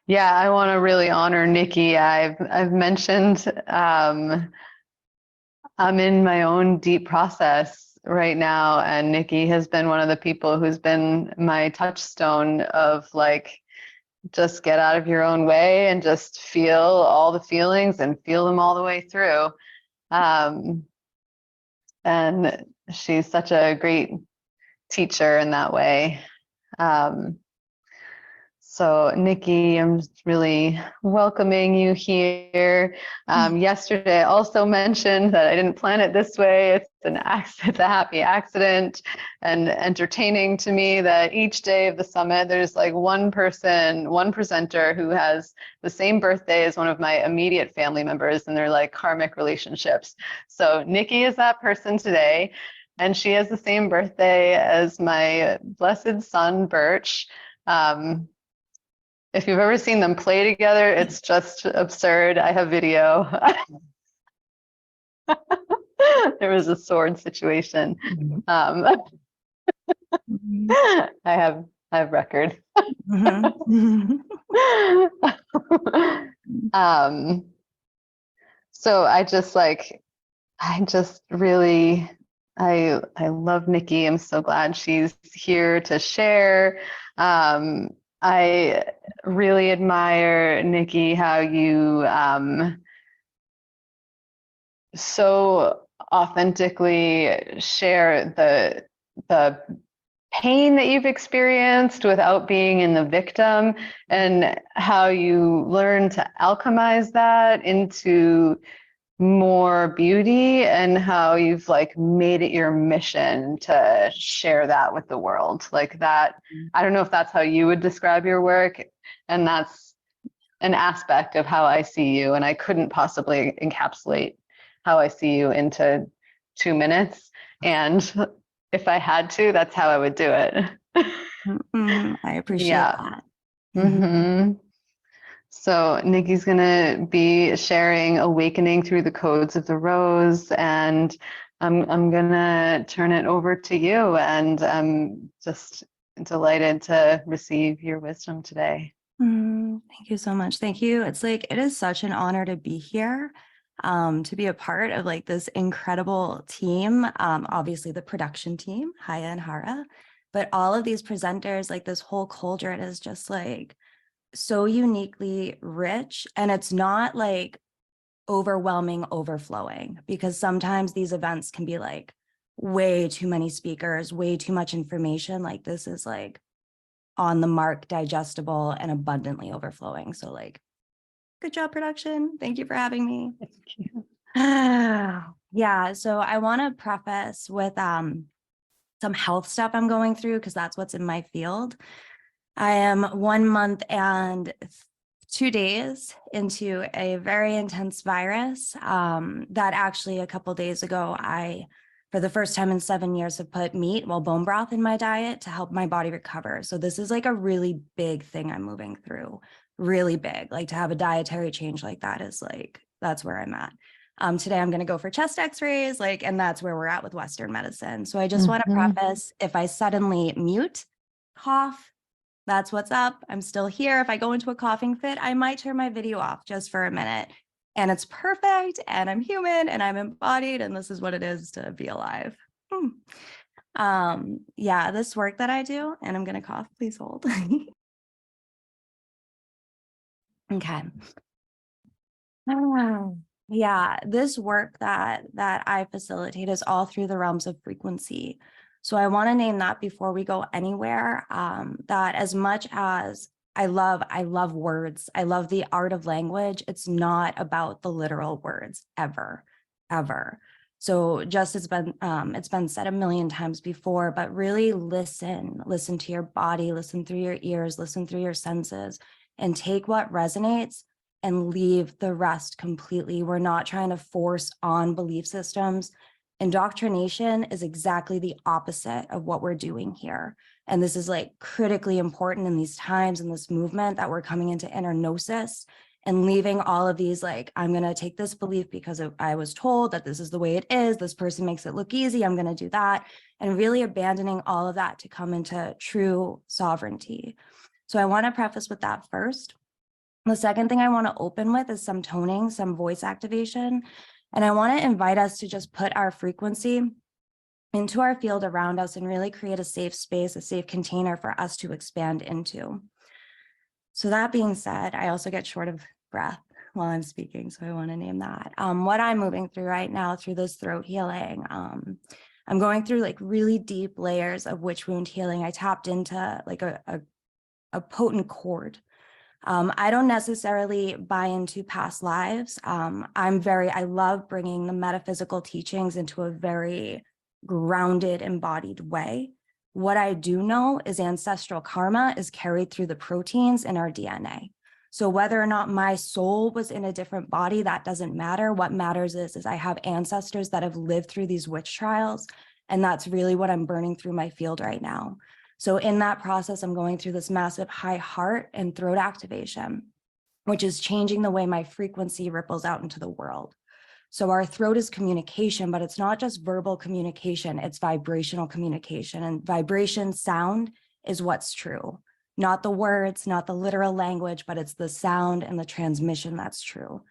Yeah, I want to really honor Nikki. I've mentioned I'm in my own deep process right now, and Nikki has been one of the people who's been my touchstone of like just get out of your own way and just feel all the feelings and feel them all the way through. Um, and she's such a great teacher in that way. Um, So, Nikki, I'm just really welcoming you here. Yesterday, I also mentioned that I didn't plan it this way. It's a happy accident, and entertaining to me that each day of the summit, there's like one person, one presenter who has the same birthday as one of my immediate family members, and they're like karmic relationships. So, Nikki is that person today, and she has the same birthday as my blessed son, Birch. If you've ever seen them play together, it's just absurd. I have video. There was a sword situation. I have record. So I just really, I love Nikki. I'm so glad she's here to share. I really admire, Nikki, how you so authentically share the pain that you've experienced without being in the victim, and how you learn to alchemize that into more beauty, and how you've like made it your mission to share that with the world like that. I don't know if that's how you would describe your work, and that's an aspect of how I see you, and I couldn't possibly encapsulate how I see you into 2 minutes, and if I had to, that's how I would do it. I appreciate that. Mm-hmm. So Nikki's going to be sharing Awakening Through the Codes of the Rose, and I'm going to turn it over to you, and I'm just delighted to receive your wisdom today. Thank you so much. Thank you. It's like, it is such an honor to be here, to be a part of like this incredible team. Obviously the production team, Haya and Hara, but all of these presenters, like this whole culture, it is just like so uniquely rich, and it's not like overwhelming, overflowing, because sometimes these events can be like way too many speakers, way too much information. Like this is like on the mark, digestible, and abundantly overflowing. So like, good job, production. Thank you for having me. Thank you. Yeah, so I want to preface with some health stuff I'm going through, because that's what's in my field. I am 1 month and 2 days into a very intense virus that actually a couple days ago, I, for the first time in 7 years, have put meat, well, bone broth in my diet to help my body recover. So this is like a really big thing I'm moving through, really big. Like to have a dietary change like that is like, that's where I'm at. Today I'm going to go for chest x-rays, like, and that's where we're at with Western medicine. So I just want to preface, if I suddenly mute, cough, that's what's up. I'm still here. If I go into a coughing fit, I might turn my video off just for a minute. And it's perfect, and I'm human, and I'm embodied, and this is what it is to be alive. Yeah, this work that I do, and I'm gonna cough, please hold. Okay. Yeah, this work that I facilitate is all through the realms of frequency. So I want to name that before we go anywhere, that as much as I love words, I love the art of language, it's not about the literal words ever, ever. So just it's been said a million times before, but really listen to your body, listen through your ears, listen through your senses, and take what resonates and leave the rest completely. We're not trying to force on belief systems. Indoctrination is exactly the opposite of what we're doing here. And this is like critically important in these times, in this movement, that we're coming into inner gnosis and leaving all of these, like, I'm going to take this belief because I was told that this is the way it is. This person makes it look easy. I'm going to do that. And really abandoning all of that to come into true sovereignty. So I want to preface with that first. The second thing I want to open with is some toning, some voice activation. And I want to invite us to just put our frequency into our field around us and really create a safe space, a safe container for us to expand into. So that being said, I also get short of breath while I'm speaking, so I want to name that. What I'm moving through right now through this throat healing, I'm going through like really deep layers of witch wound healing. I tapped into like a potent chord. I don't necessarily buy into past lives. I love bringing the metaphysical teachings into a very grounded, embodied way. What I do know is ancestral karma is carried through the proteins in our DNA. So whether or not my soul was in a different body, that doesn't matter. What matters is I have ancestors that have lived through these witch trials, and that's really what I'm burning through my field right now. So in that process, I'm going through this massive high heart and throat activation, which is changing the way my frequency ripples out into the world. So our throat is communication, but it's not just verbal communication, it's vibrational communication. And vibration sound is what's true. Not the words, not the literal language, but it's the sound and the transmission that's true.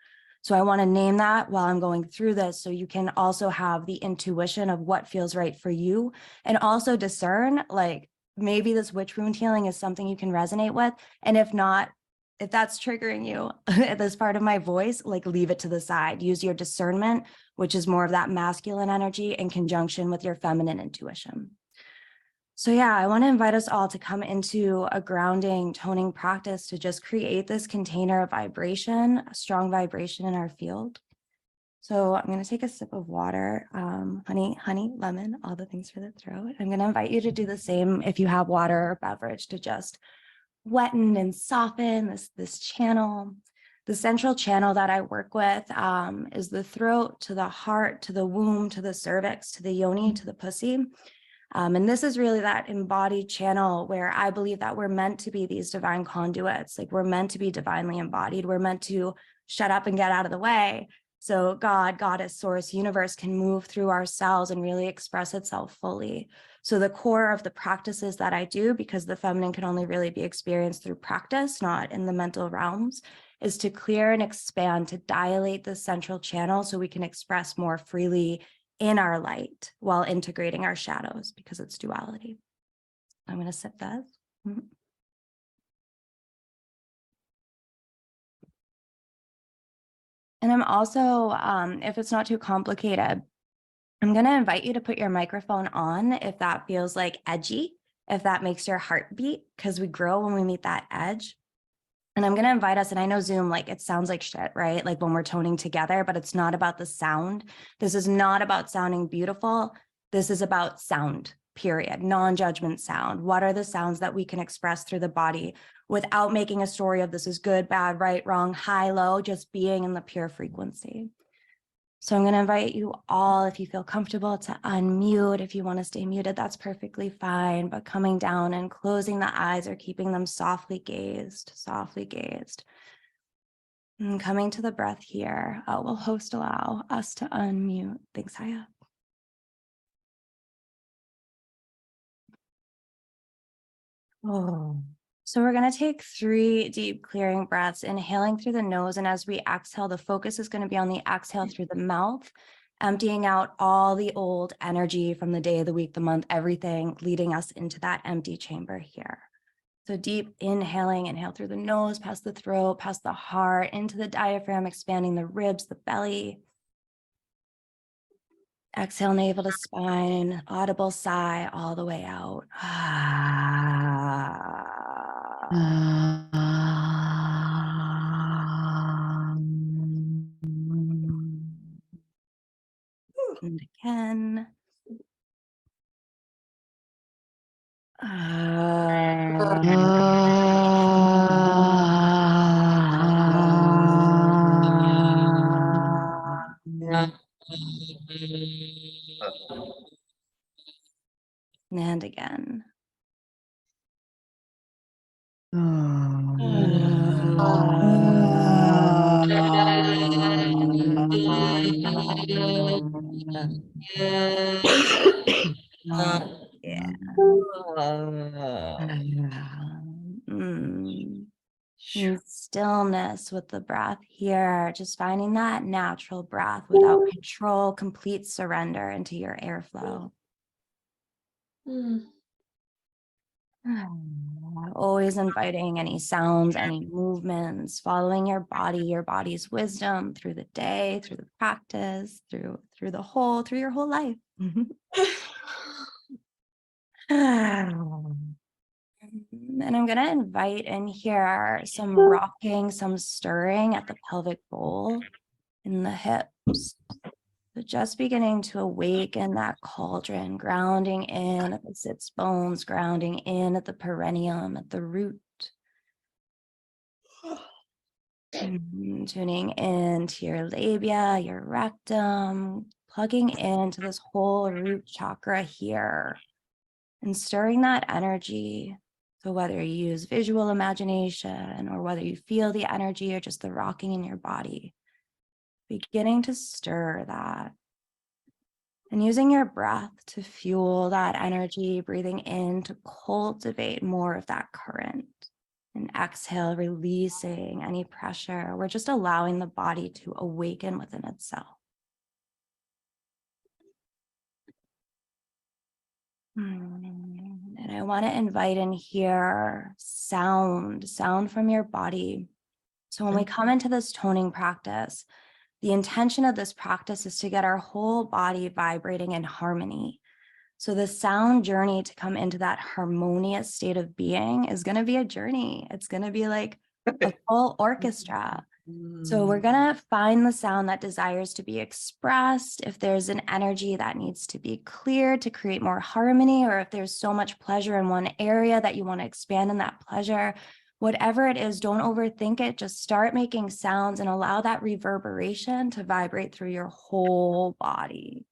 So I want to name that while I'm going through this, so you can also have the intuition of what feels right for you, and also discern, like, maybe this witch wound healing is something you can resonate with. And if not, if that's triggering you at this part of my voice, like, leave it to the side. Use your discernment, which is more of that masculine energy, in conjunction with your feminine intuition. So yeah, I want to invite us all to come into a grounding, toning practice to just create this container of vibration, a strong vibration in our field. So I'm going to take a sip of water, honey, lemon, all the things for the throat. I'm going to invite you to do the same if you have water or beverage, to just wetten and soften this channel. The central channel that I work with is the throat to the heart, to the womb, to the cervix, to the yoni, to the pussy. And this is really that embodied channel where I believe that we're meant to be these divine conduits. Like, we're meant to be divinely embodied. We're meant to shut up and get out of the way, so God, Goddess, Source, Universe can move through our cells and really express itself fully. So the core of the practices that I do, because the feminine can only really be experienced through practice, not in the mental realms, is to clear and expand, to dilate the central channel so we can express more freely in our light while integrating our shadows, because it's duality. I'm going to sip that. And I'm also, if it's not too complicated, I'm going to invite you to put your microphone on if that feels like edgy, if that makes your heart beat, because we grow when we meet that edge. And I'm going to invite us, and I know Zoom, like, it sounds like shit, right? Like when we're toning together, but it's not about the sound. This is not about sounding beautiful. This is about sound, period. Non-judgment sound. What are the sounds that we can express through the body without making a story of this is good, bad, right, wrong, high, low, just being in the pure frequency. So I'm going to invite you all, if you feel comfortable, to unmute. If you want to stay muted, that's perfectly fine. But coming down and closing the eyes or keeping them softly gazed, And coming to the breath here, will host allow us to unmute. Thanks, Haya. Oh. So we're going to take 3 deep clearing breaths, inhaling through the nose. And as we exhale, the focus is going to be on the exhale through the mouth, emptying out all the old energy from the day, the week, the month, everything, leading us into that empty chamber here. So deep inhaling, inhale through the nose, past the throat, past the heart, into the diaphragm, expanding the ribs, the belly. Exhale, navel to spine, audible sigh all the way out. And again. And again. Yeah. And stillness with the breath here, just finding that natural breath without control, complete surrender into your airflow. Always inviting any sounds, any movements, following your body, your body's wisdom through the day, through the practice, through your whole life. And I'm going to invite in here some rocking, some stirring at the pelvic bowl in the hips. So just beginning to awaken that cauldron, grounding in at the sits bones, grounding in at the perineum, at the root. Tuning into your labia, your rectum, plugging into this whole root chakra here and stirring that energy. So whether you use visual imagination or whether you feel the energy or just the rocking in your body, beginning to stir that. And using your breath to fuel that energy, breathing in to cultivate more of that current. And exhale, releasing any pressure. We're just allowing the body to awaken within itself. And I want to invite in here sound from your body. So when we come into this toning practice, the intention of this practice is to get our whole body vibrating in harmony. So the sound journey to come into that harmonious state of being is going to be a journey. It's going to be like a full orchestra. So we're going to find the sound that desires to be expressed. If there's an energy that needs to be cleared to create more harmony, or if there's so much pleasure in one area that you want to expand in that pleasure, whatever it is, don't overthink it. Just start making sounds and allow that reverberation to vibrate through your whole body.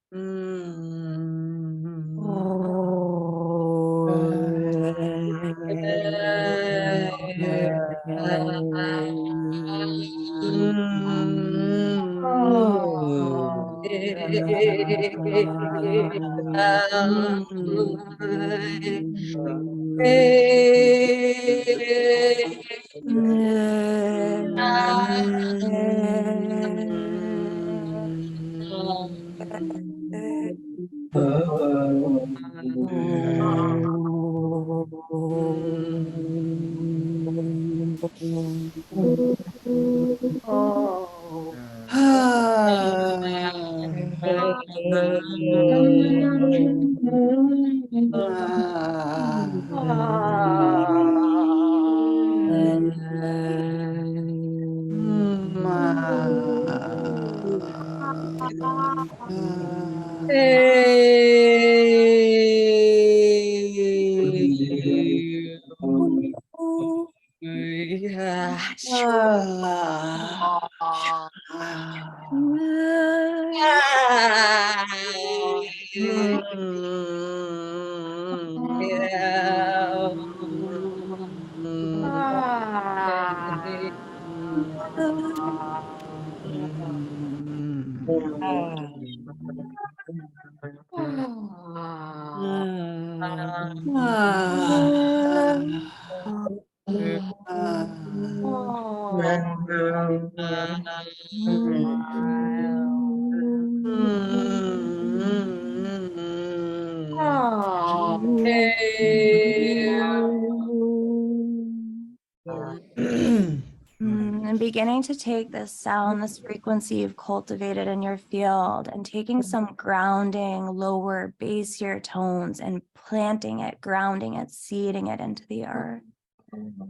And beginning to take this sound, this frequency you've cultivated in your field, and taking some grounding, lower, bassier tones and planting it, grounding it, seeding it into the earth,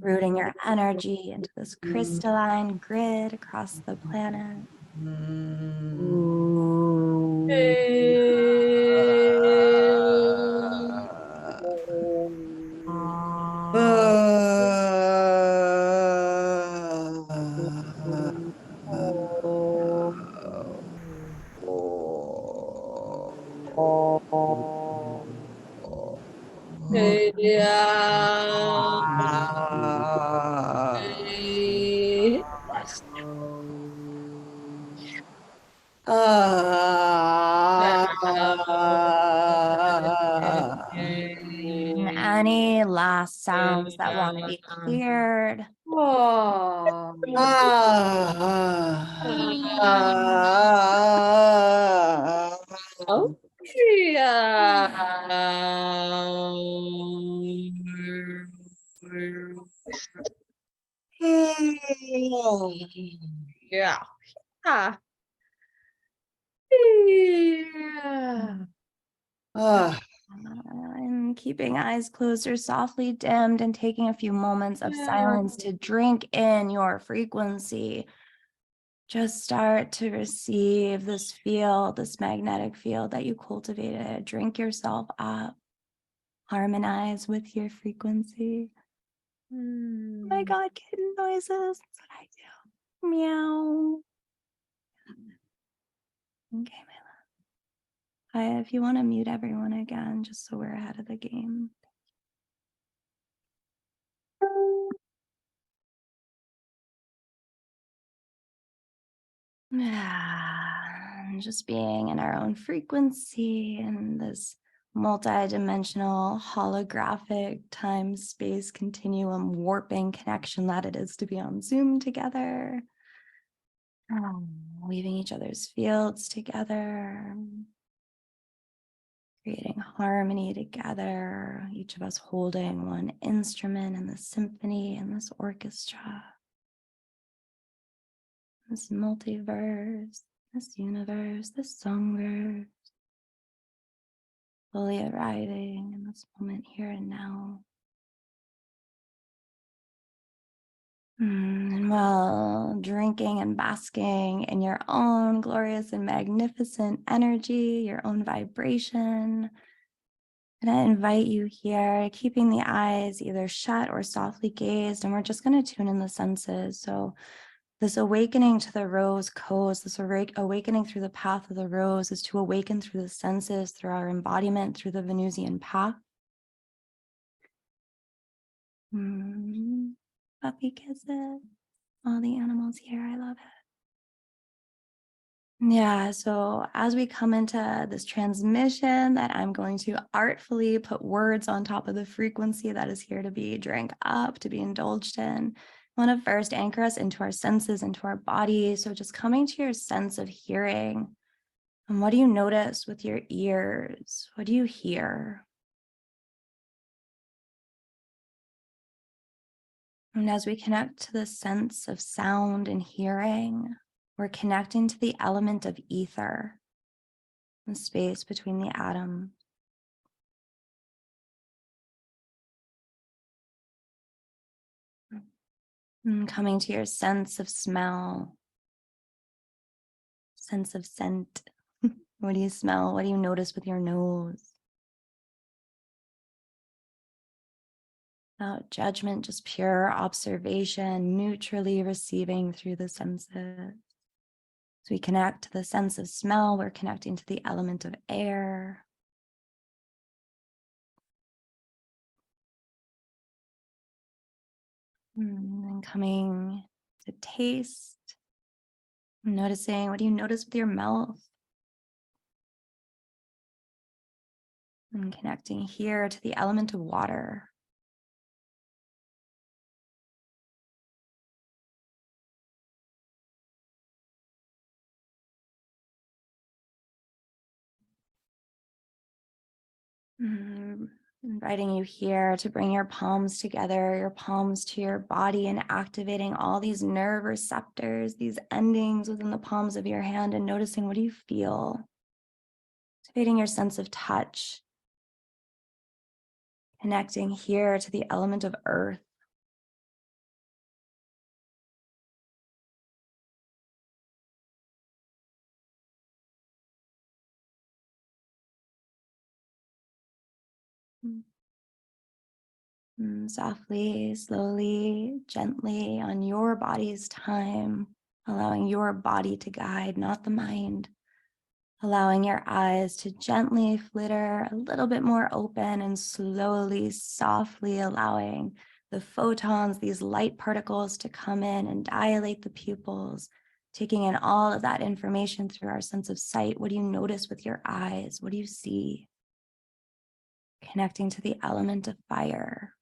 rooting your energy into this crystalline grid across the planet. Any last sounds that want to be cleared? Oh. Oh, yeah. Yeah. Ah. Yeah. And keeping eyes closed or softly dimmed and taking a few moments of silence to drink in your frequency. Just start to receive this field, this magnetic field that you cultivated. Drink yourself up. Harmonize with your frequency. Oh my God, kitten noises. That's what I do. Meow. Okay, my love. If you want to mute everyone again, just so we're ahead of the game. And just being in our own frequency and this multi-dimensional holographic time-space continuum warping connection that it is to be on Zoom together. Weaving each other's fields together, creating harmony together, each of us holding one instrument in the symphony and this orchestra, this multiverse, this universe, this songverse, fully arriving in this moment here and now. And while drinking and basking in your own glorious and magnificent energy, your own vibration, and I invite you here, keeping the eyes either shut or softly gazed, and we're just going to tune in the senses. So this awakening to the rose coast, this awakening through the path of the rose is to awaken through the senses, through our embodiment, through the Venusian path. Puppy kisses. All the animals here, I love it. Yeah, so as we come into this transmission that I'm going to artfully put words on top of the frequency that is here to be drank up, to be indulged in, I want to first anchor us into our senses, into our body. So just coming to your sense of hearing. And what do you notice with your ears? What do you hear? And as we connect to the sense of sound and hearing, we're connecting to the element of ether, the space between the atoms. And coming to your sense of smell, sense of scent. What do you smell? What do you notice with your nose? Without judgment, just pure observation, neutrally receiving through the senses. As we connect to the sense of smell, we're connecting to the element of air. And coming to taste, noticing, what do you notice with your mouth? And connecting here to the element of water. Inviting you here to bring your palms together, your palms to your body, and activating all these nerve receptors, these endings within the palms of your hand, and noticing, what do you feel? Activating your sense of touch, connecting here to the element of earth. Softly, slowly, gently, on your body's time, allowing your body to guide, not the mind. Allowing your eyes to gently flitter a little bit more open and slowly, softly allowing the photons, these light particles, to come in and dilate the pupils, taking in all of that information through our sense of sight. What do you notice with your eyes? What do you see? Connecting to the element of fire.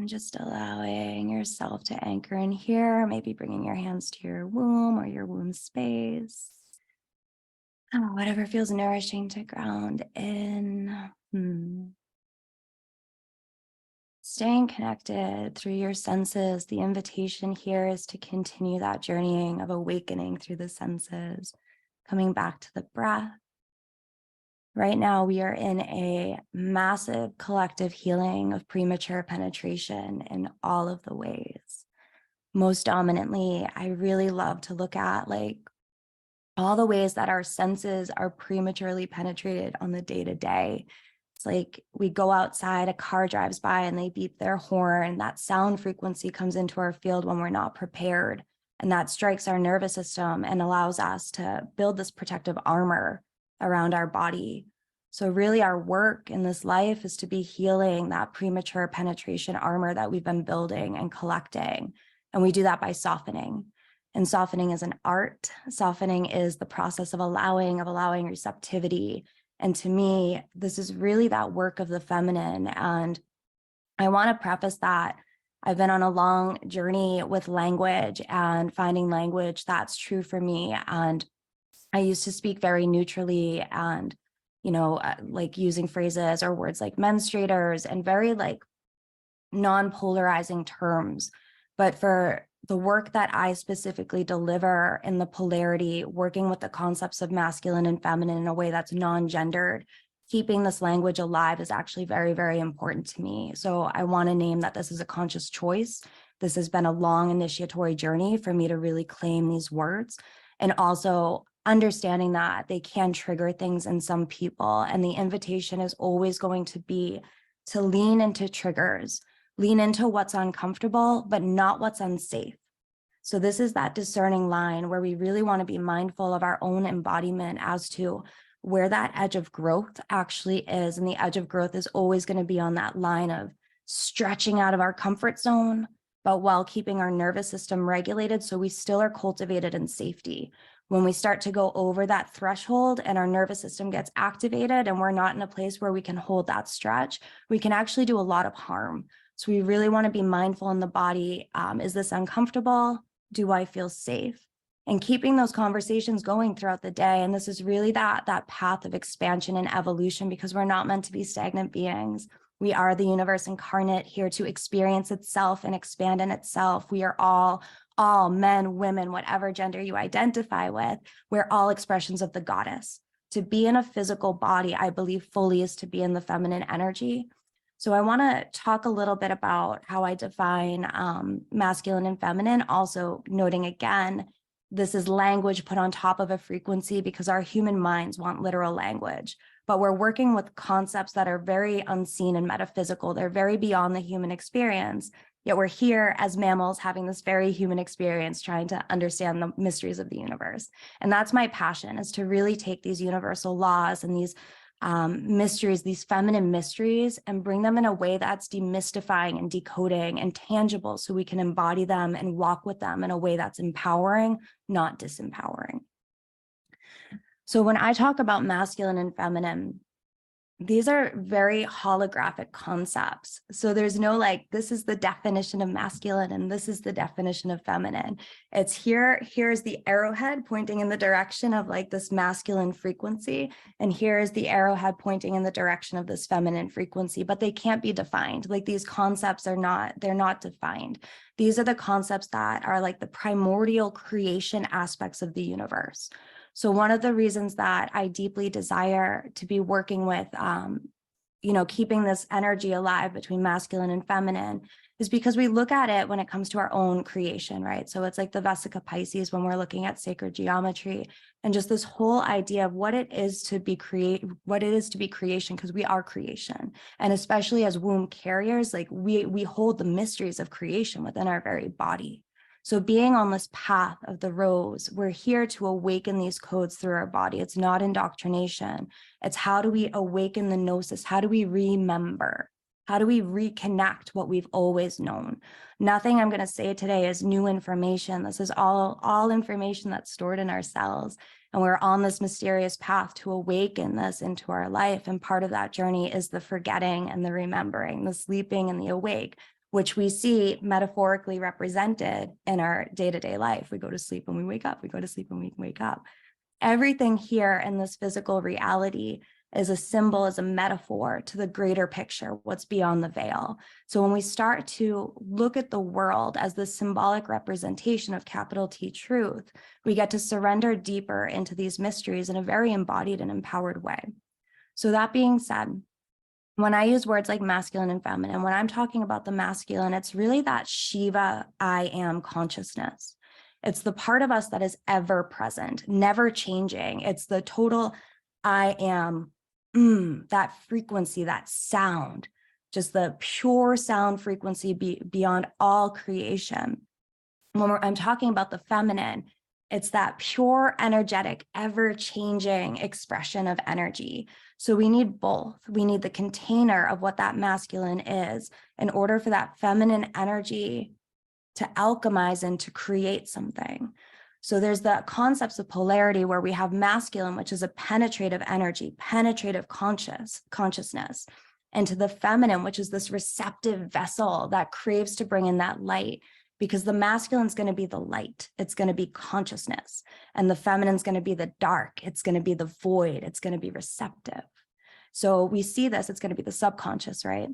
Just allowing yourself to anchor in here, maybe bringing your hands to your womb or your womb space. Whatever feels nourishing to ground in. Staying connected through your senses, the invitation here is to continue that journeying of awakening through the senses, coming back to the breath. Right now, we are in a massive collective healing of premature penetration in all of the ways. Most dominantly, I really love to look at like all the ways that our senses are prematurely penetrated on the day-to-day. It's like we go outside, a car drives by and they beep their horn. That sound frequency comes into our field when we're not prepared. And that strikes our nervous system and allows us to build this protective armor around our body. So really our work in this life is to be healing that premature penetration armor that we've been building and collecting. And we do that by softening. And softening is an art. Softening is the process of allowing receptivity. And to me, this is really that work of the feminine. And I want to preface that I've been on a long journey with language and finding language that's true for me. And I used to speak very neutrally and, like using phrases or words like menstruators and very like non-polarizing terms. But for the work that I specifically deliver in the polarity, working with the concepts of masculine and feminine in a way that's non-gendered, keeping this language alive is actually very, very important to me. So I want to name that this is a conscious choice. This has been a long initiatory journey for me to really claim these words, and also understanding that they can trigger things in some people. And the invitation is always going to be to lean into triggers, lean into what's uncomfortable, but not what's unsafe. So this is that discerning line where we really want to be mindful of our own embodiment as to where that edge of growth actually is. And the edge of growth is always going to be on that line of stretching out of our comfort zone, but while keeping our nervous system regulated so we still are cultivated in safety. When we start to go over that threshold and our nervous system gets activated and we're not in a place where we can hold that stretch, we can actually do a lot of harm. So we really want to be mindful in the body. Is this uncomfortable? Do I feel safe? And keeping those conversations going throughout the day. And this is really that path of expansion and evolution, because we're not meant to be stagnant beings. We are the universe incarnate, here to experience itself and expand in itself. We are all men, women, whatever gender you identify with, we're all expressions of the goddess. To be in a physical body, I believe fully, is to be in the feminine energy. So I want to talk a little bit about how I define masculine and feminine, also noting again, this is language put on top of a frequency because our human minds want literal language, but we're working with concepts that are very unseen and metaphysical. They're very beyond the human experience, yet we're here as mammals having this very human experience, trying to understand the mysteries of the universe. And that's my passion, is to really take these universal laws and these mysteries, these feminine mysteries, and bring them in a way that's demystifying and decoding and tangible, so we can embody them and walk with them in a way that's empowering, not disempowering. So when I talk about masculine and feminine, these are very holographic concepts. So there's no like, this is the definition of masculine and this is the definition of feminine. It's here's the arrowhead pointing in the direction of like this masculine frequency. And here's the arrowhead pointing in the direction of this feminine frequency, but they can't be defined. Like these concepts they're not defined. These are the concepts that are like the primordial creation aspects of the universe. So one of the reasons that I deeply desire to be working with, keeping this energy alive between masculine and feminine is because we look at it when it comes to our own creation, right? So it's like the Vesica Pisces when we're looking at sacred geometry, and just this whole idea of what it is to be creation, because we are creation. And especially as womb carriers, like we hold the mysteries of creation within our very body. So being on this path of the rose, we're here to awaken these codes through our body. It's not indoctrination. It's how do we awaken the gnosis? How do we remember? How do we reconnect what we've always known? Nothing I'm going to say today is new information. This is all information that's stored in our cells. And we're on this mysterious path to awaken this into our life. And part of that journey is the forgetting and the remembering, the sleeping and the awake, which we see metaphorically represented in our day-to-day life. We go to sleep and we wake up. We go to sleep and we wake up. Everything here in this physical reality is a symbol, is a metaphor to the greater picture, what's beyond the veil. So when we start to look at the world as the symbolic representation of capital T truth, we get to surrender deeper into these mysteries in a very embodied and empowered way. So that being said, when I use words like masculine and feminine, when I'm talking about the masculine, it's really that Shiva I am consciousness. It's the part of us that is ever present, never changing. It's the total I am, that frequency, that sound, just the pure sound frequency beyond all creation. When I'm talking about the feminine, it's that pure, energetic, ever-changing expression of energy. So we need both. We need the container of what that masculine is in order for that feminine energy to alchemize and to create something. So there's the concepts of polarity where we have masculine, which is a penetrative energy, penetrative consciousness, and to the feminine, which is this receptive vessel that craves to bring in that light, because the masculine is going to be the light. It's going to be consciousness. And the feminine is going to be the dark. It's going to be the void. It's going to be receptive. So we see this, it's going to be the subconscious, right?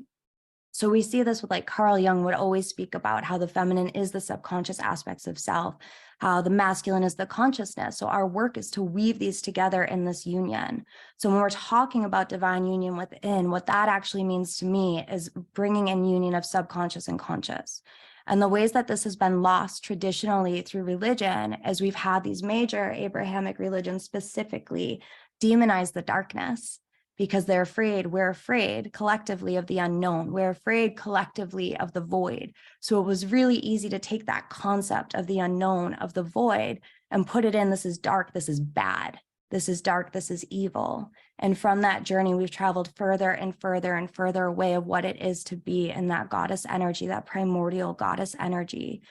So we see this with, like, Carl Jung would always speak about how the feminine is the subconscious aspects of self, how the masculine is the consciousness. So our work is to weave these together in this union. So when we're talking about divine union within, what that actually means to me is bringing in union of subconscious and conscious. And the ways that this has been lost traditionally through religion is we've had these major Abrahamic religions specifically demonize the darkness, because they're afraid, we're afraid collectively of the unknown. We're afraid collectively of the void. So it was really easy to take that concept of the unknown, of the void, and put it in, this is dark, this is bad. This is dark, this is evil. And from that journey, we've traveled further and further and further away of what it is to be in that goddess energy, that primordial goddess energy.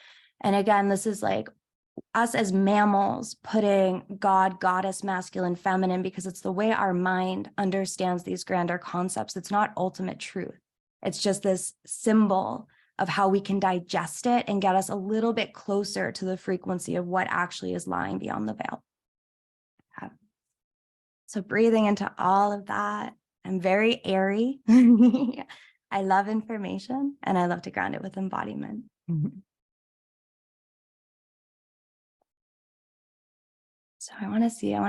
And again, this is like us as mammals putting God, goddess, masculine, feminine, because it's the way our mind understands these grander concepts. It's not ultimate truth. It's just this symbol of how we can digest it and get us a little bit closer to the frequency of what actually is lying beyond the veil. Okay. So breathing into all of that, I'm very airy. I love information and I love to ground it with embodiment. So I want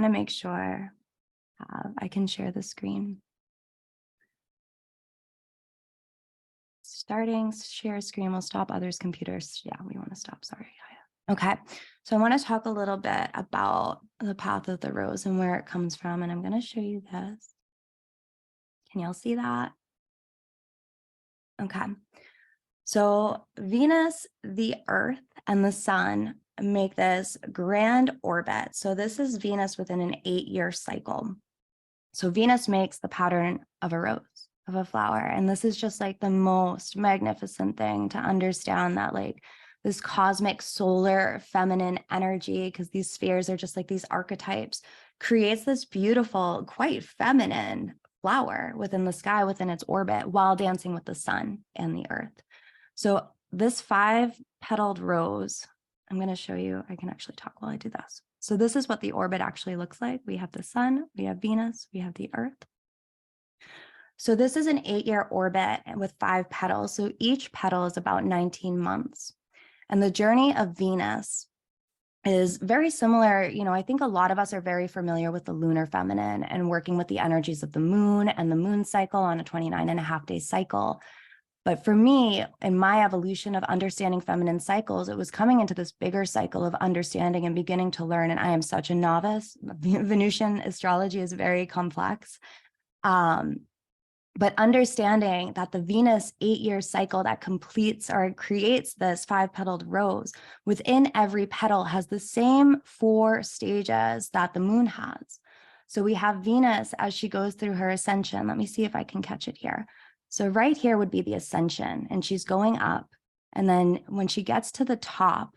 to make sure I can share the screen. Starting share screen will stop others' computers. Yeah, we want to stop, sorry. Okay, so I want to talk a little bit about the path of the rose and where it comes from. And I'm going to show you this. Can y'all see that? Okay, so Venus, the Earth, and the Sun make this grand orbit. So this is Venus within an 8-year cycle. So Venus makes the pattern of a rose, of a flower. And this is just like the most magnificent thing to understand, that like this cosmic solar feminine energy, because these spheres are just like these archetypes, creates this beautiful, quite feminine flower within the sky, within its orbit, while dancing with the sun and the earth. So this 5-petaled rose, I'm going to show you, I can actually talk while I do this. So this is what the orbit actually looks like. We have the sun, we have Venus, we have the earth. So this is an 8-year orbit with 5 petals. So each petal is about 19 months. And the journey of Venus is very similar. You know, I think a lot of us are very familiar with the lunar feminine and working with the energies of the moon and the moon cycle on a 29.5-day cycle. But for me, in my evolution of understanding feminine cycles, it was coming into this bigger cycle of understanding and beginning to learn. And I am such a novice. Venusian astrology is very complex. But understanding that the Venus 8-year cycle that completes or creates this 5-petaled rose, within every petal has the same 4 stages that the moon has. So we have Venus as she goes through her ascension. Let me see if I can catch it here. So right here would be the ascension, and she's going up. And then when she gets to the top,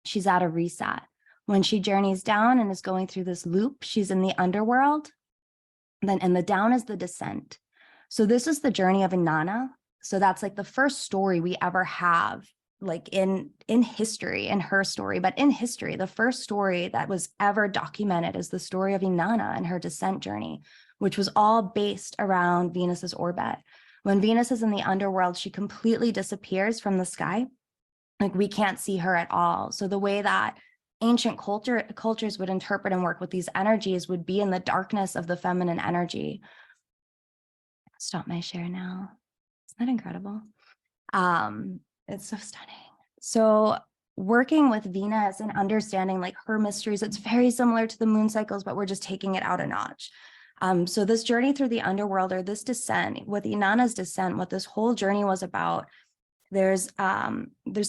she's at a reset. When she journeys down and is going through this loop, she's in the underworld. And the down is the descent. So this is the journey of Inanna. So that's like the first story we ever have, like in history, in her story, but in history, the first story that was ever documented is the story of Inanna and her descent journey, which was all based around Venus's orbit. When Venus is in the underworld, she completely disappears from the sky. Like we can't see her at all. So the way that ancient cultures would interpret and work with these energies would be in the darkness of the feminine energy. Stop my share now. Isn't that incredible? It's so stunning. So working with Venus and understanding like her mysteries, it's very similar to the moon cycles, but we're just taking it out a notch. So this journey through the underworld, or this descent, with Inanna's descent, what this whole journey was about, there's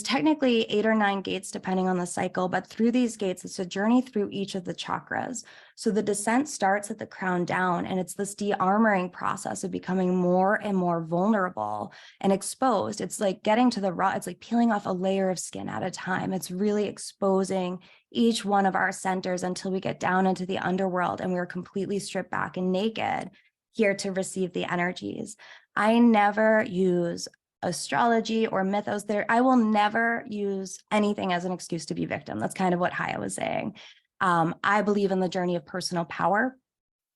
technically 8 or 9 gates depending on the cycle, but through these gates, it's a journey through each of the chakras. So the descent starts at the crown down, and it's this de-armoring process of becoming more and more vulnerable and exposed. It's like getting to the raw, it's like peeling off a layer of skin at a time. It's really exposing each one of our centers until we get down into the underworld and we're completely stripped back and naked here to receive the energies. I never use astrology or mythos there. I will never use anything as an excuse to be victim. That's kind of what Haya was saying. I believe in the journey of personal power.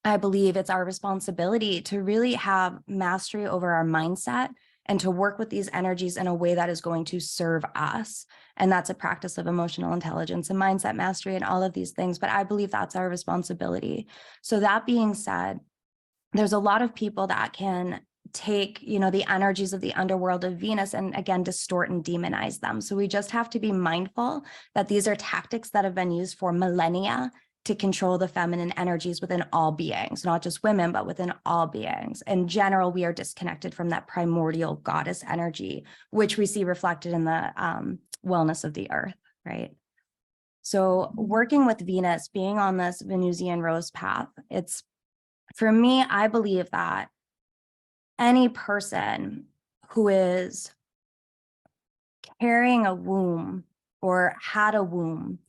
I believe it's our responsibility to really have mastery over our mindset and to work with these energies in a way that is going to serve us. And that's a practice of emotional intelligence and mindset mastery and all of these things. But I believe that's our responsibility. So that being said, there's a lot of people that can take, the energies of the underworld of Venus and again, distort and demonize them. So we just have to be mindful that these are tactics that have been used for millennia to control the feminine energies within all beings, not just women, but within all beings. In general, we are disconnected from that primordial goddess energy, which we see reflected in the wellness of the earth, right? So working with Venus, being on this Venusian rose path, for me, I believe that any person who is carrying a womb or had a womb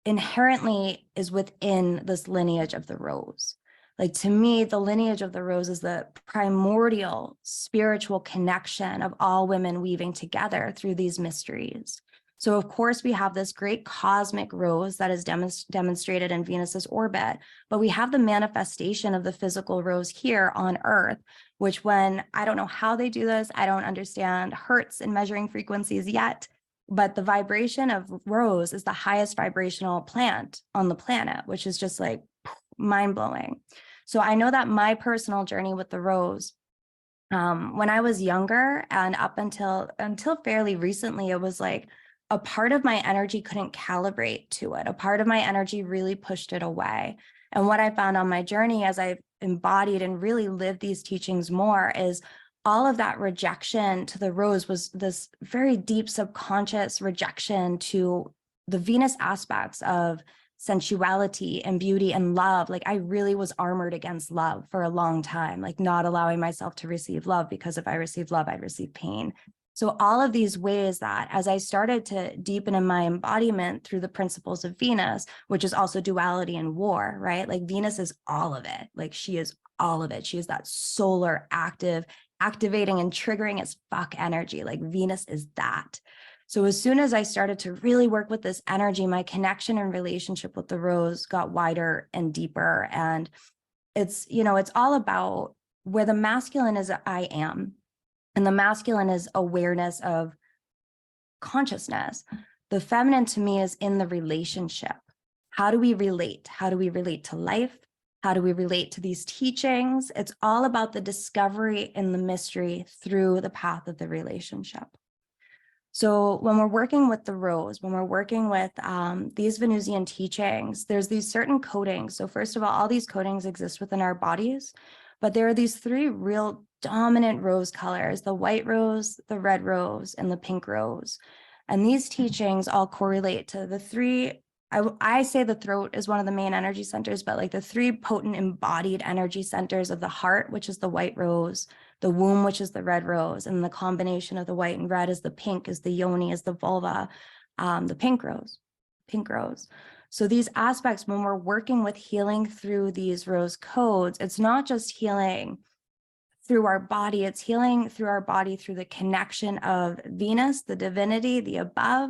inherently is within this lineage of the rose. Like to me, the lineage of the rose is the primordial spiritual connection of all women weaving together through these mysteries. So of course we have this great cosmic rose that is demonstrated in Venus's orbit, but we have the manifestation of the physical rose here on Earth, which I don't know how they do this, I don't understand hertz and measuring frequencies yet, but the vibration of rose is the highest vibrational plant on the planet, which is just like mind-blowing. So I know that my personal journey with the rose, when I was younger and up until fairly recently, it was like a part of my energy couldn't calibrate to it. A part of my energy really pushed it away. And what I found on my journey as I've embodied and really lived these teachings more is all of that rejection to the rose was this very deep subconscious rejection to the Venus aspects of sensuality and beauty and love. Like I really was armored against love for a long time, like not allowing myself to receive love because if I received love, I'd receive pain. So all of these ways that as I started to deepen in my embodiment through the principles of Venus, which is also duality and war, right? Like Venus is all of it. Like she is all of it. She is that solar activating and triggering as fuck energy. Like Venus is that. So as soon as I started to really work with this energy, my connection and relationship with the rose got wider and deeper. And it's all about where the masculine is I am. And the masculine is awareness of consciousness. The feminine to me is in the relationship. How do we relate? How do we relate to life? How do we relate to these teachings? It's all about the discovery and the mystery through the path of the relationship. So when we're working with the rose, when we're working with these Venusian teachings, there's these certain codings. So first of all these codings exist within our bodies, but there are these 3 real dominant rose colors, the white rose, the red rose, and the pink rose. And these teachings all correlate to the 3, I say the throat is one of the main energy centers, but like the 3 potent embodied energy centers of the heart, which is the white rose, the womb, which is the red rose, and the combination of the white and red is the pink, is the yoni, is the vulva, the pink rose. So these aspects, when we're working with healing through these rose codes, it's not just healing through our body, it's healing through our body through the connection of Venus, the divinity, the above,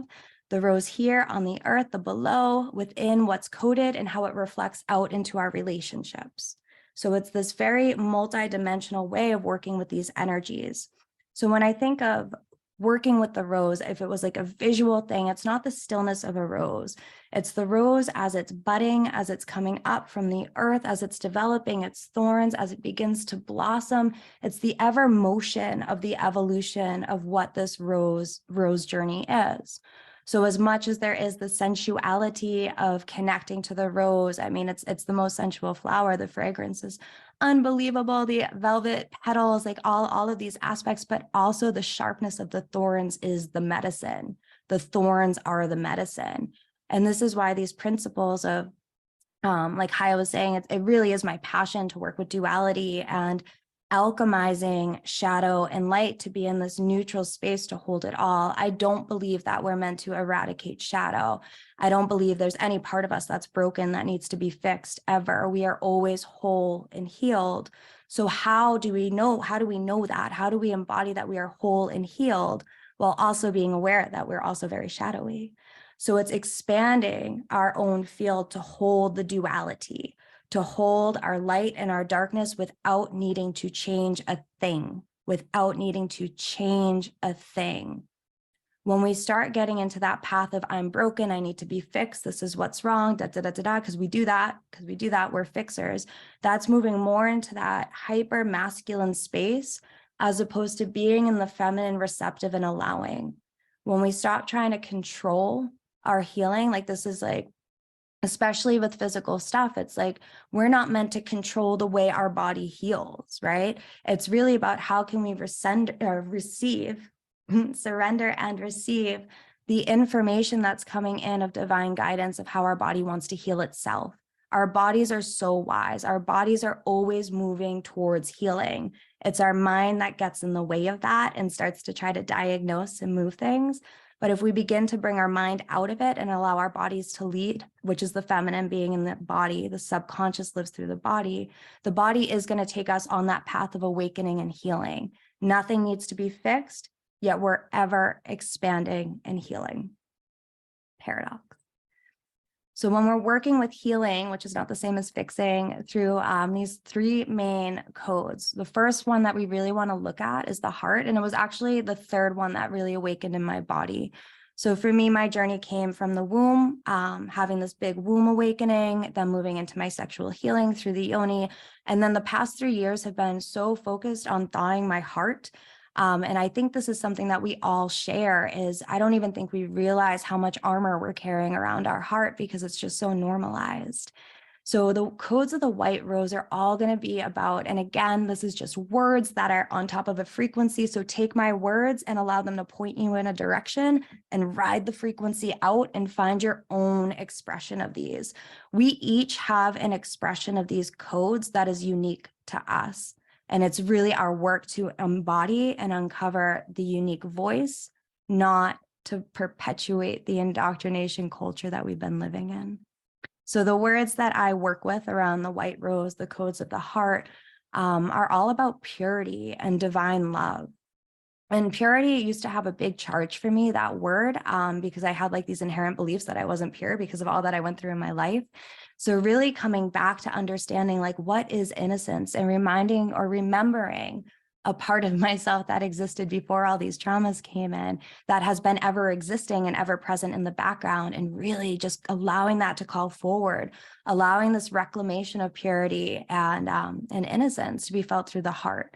the rose here on the earth, the below, within what's coded, and how it reflects out into our relationships. So it's this very multidimensional way of working with these energies. So when I think of working with the rose, if it was like a visual thing, it's not the stillness of a rose. It's the rose as it's budding, as it's coming up from the earth, as it's developing its thorns, as it begins to blossom. It's the ever motion of the evolution of what this rose journey is. So as much as there is the sensuality of connecting to the rose, I mean, it's the most sensual flower. The fragrance is unbelievable. The velvet petals, like all of these aspects, but also the sharpness of the thorns is the medicine. The thorns are the medicine. And this is why these principles of, like Haya was saying, it really is my passion to work with duality and alchemizing shadow and light to be in this neutral space to hold it all. I don't believe that we're meant to eradicate shadow. I don't believe there's any part of us that's broken that needs to be fixed ever. We are always whole and healed. So how do we know that? How do we embody that we are whole and healed while also being aware that we're also very shadowy? So it's expanding our own field to hold the duality, to hold our light and our darkness without needing to change a thing, When we start getting into that path of I'm broken, I need to be fixed, this is what's wrong, because we do that, we're fixers. That's moving more into that hyper masculine space as opposed to being in the feminine, receptive and allowing. When we stop trying to control our healing, like this is like, especially with physical stuff, it's like we're not meant to control the way our body heals, right? It's really about how can we surrender and receive the information that's coming in of divine guidance of how our body wants to heal itself. Our bodies are so wise. Our bodies are always moving towards healing. It's our mind that gets in the way of that and starts to try to diagnose and move things. But if we begin to bring our mind out of it and allow our bodies to lead, which is the feminine being in the body, the subconscious lives through the body is going to take us on that path of awakening and healing. Nothing needs to be fixed, yet we're ever expanding and healing. Paradox. So when we're working with healing, which is not the same as fixing, through these three main codes, the first one that we really want to look at is the heart. And it was actually the third one that really awakened in my body. So for me, my journey came from the womb, having this big womb awakening, then moving into my sexual healing through the yoni. And then the past 3 years have been so focused on thawing my heart. And I think this is something that we all share is I don't even think we realize how much armor we're carrying around our heart because it's just so normalized. So the codes of the white rose are all going to be about, and again, this is just words that are on top of a frequency. So take my words and allow them to point you in a direction and ride the frequency out and find your own expression of these. We each have an expression of these codes that is unique to us. And it's really our work to embody and uncover the unique voice, not to perpetuate the indoctrination culture that we've been living in. So the words that I work with around the white rose, the codes of the heart, are all about purity and divine love. And purity used to have a big charge for me, that word, because I had like these inherent beliefs that I wasn't pure because of all that I went through in my life. So really coming back to understanding like what is innocence and reminding or remembering a part of myself that existed before all these traumas came in that has been ever existing and ever present in the background, and really just allowing that to call forward, allowing this reclamation of purity and innocence to be felt through the heart.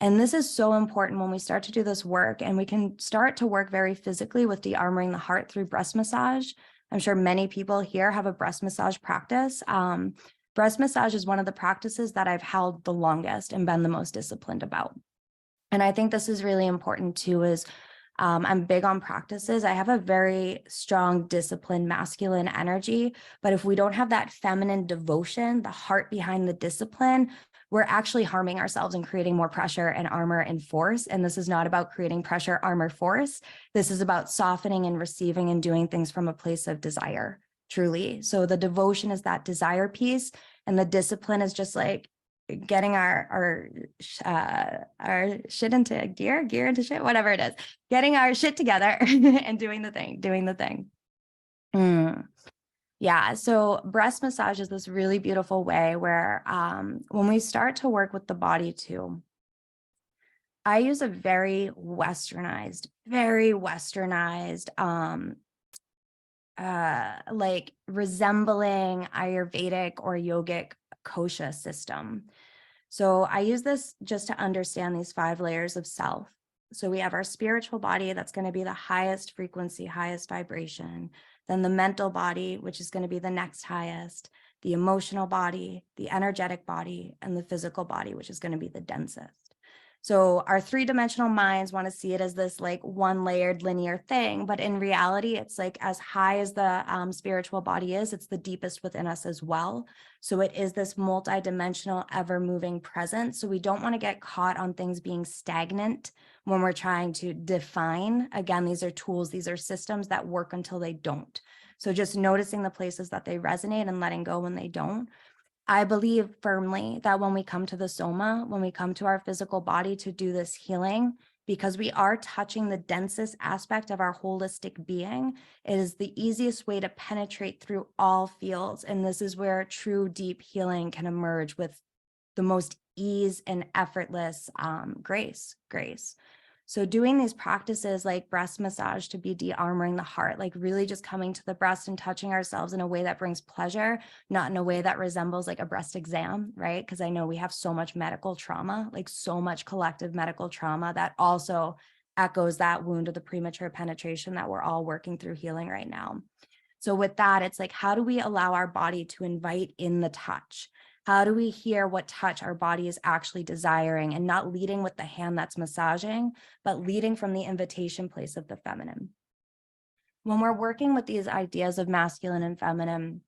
And this is so important when we start to do this work, and we can start to work very physically with de-armoring the heart through breast massage. I'm sure many people here have a breast massage practice. Breast massage is one of the practices that I've held the longest and been the most disciplined about. And I think this is really important too, is I'm big on practices. I have a very strong, disciplined, masculine energy, but if we don't have that feminine devotion, the heart behind the discipline, we're actually harming ourselves and creating more pressure and armor and force. And this is not about creating pressure, armor, force. This is about softening and receiving and doing things from a place of desire, truly. So the devotion is that desire piece, and the discipline is just like getting our shit into gear into shit, whatever it is, getting our shit together and doing the thing. Yeah, so breast massage is this really beautiful way where when we start to work with the body too, I use a very westernized, like resembling Ayurvedic or yogic kosha system. So I use this just to understand these 5 layers of self. So we have our spiritual body, that's going to be the highest frequency, highest vibration. Then the mental body, which is going to be the next highest, the emotional body, the energetic body, and the physical body, which is going to be the densest. So our 3-dimensional minds want to see it as this like one-layered linear thing, but in reality, it's like as high as the spiritual body is, it's the deepest within us as well. So it is this multi-dimensional, ever-moving presence. So we don't want to get caught on things being stagnant when we're trying to define. Again, these are tools, these are systems that work until they don't. So just noticing the places that they resonate and letting go when they don't. I believe firmly that when we come to the soma, when we come to our physical body to do this healing, because we are touching the densest aspect of our holistic being, it is the easiest way to penetrate through all fields. And this is where true deep healing can emerge with the most ease and effortless grace. So doing these practices like breast massage to be de-armoring the heart, like really just coming to the breast and touching ourselves in a way that brings pleasure, not in a way that resembles like a breast exam, right? Because I know we have so much medical trauma, like so much collective medical trauma that also echoes that wound of the premature penetration that we're all working through healing right now. So with that, it's like, how do we allow our body to invite in the touch? How do we hear what touch our body is actually desiring, and not leading with the hand that's massaging, but leading from the invitation place of the feminine? When we're working with these ideas of masculine and feminine,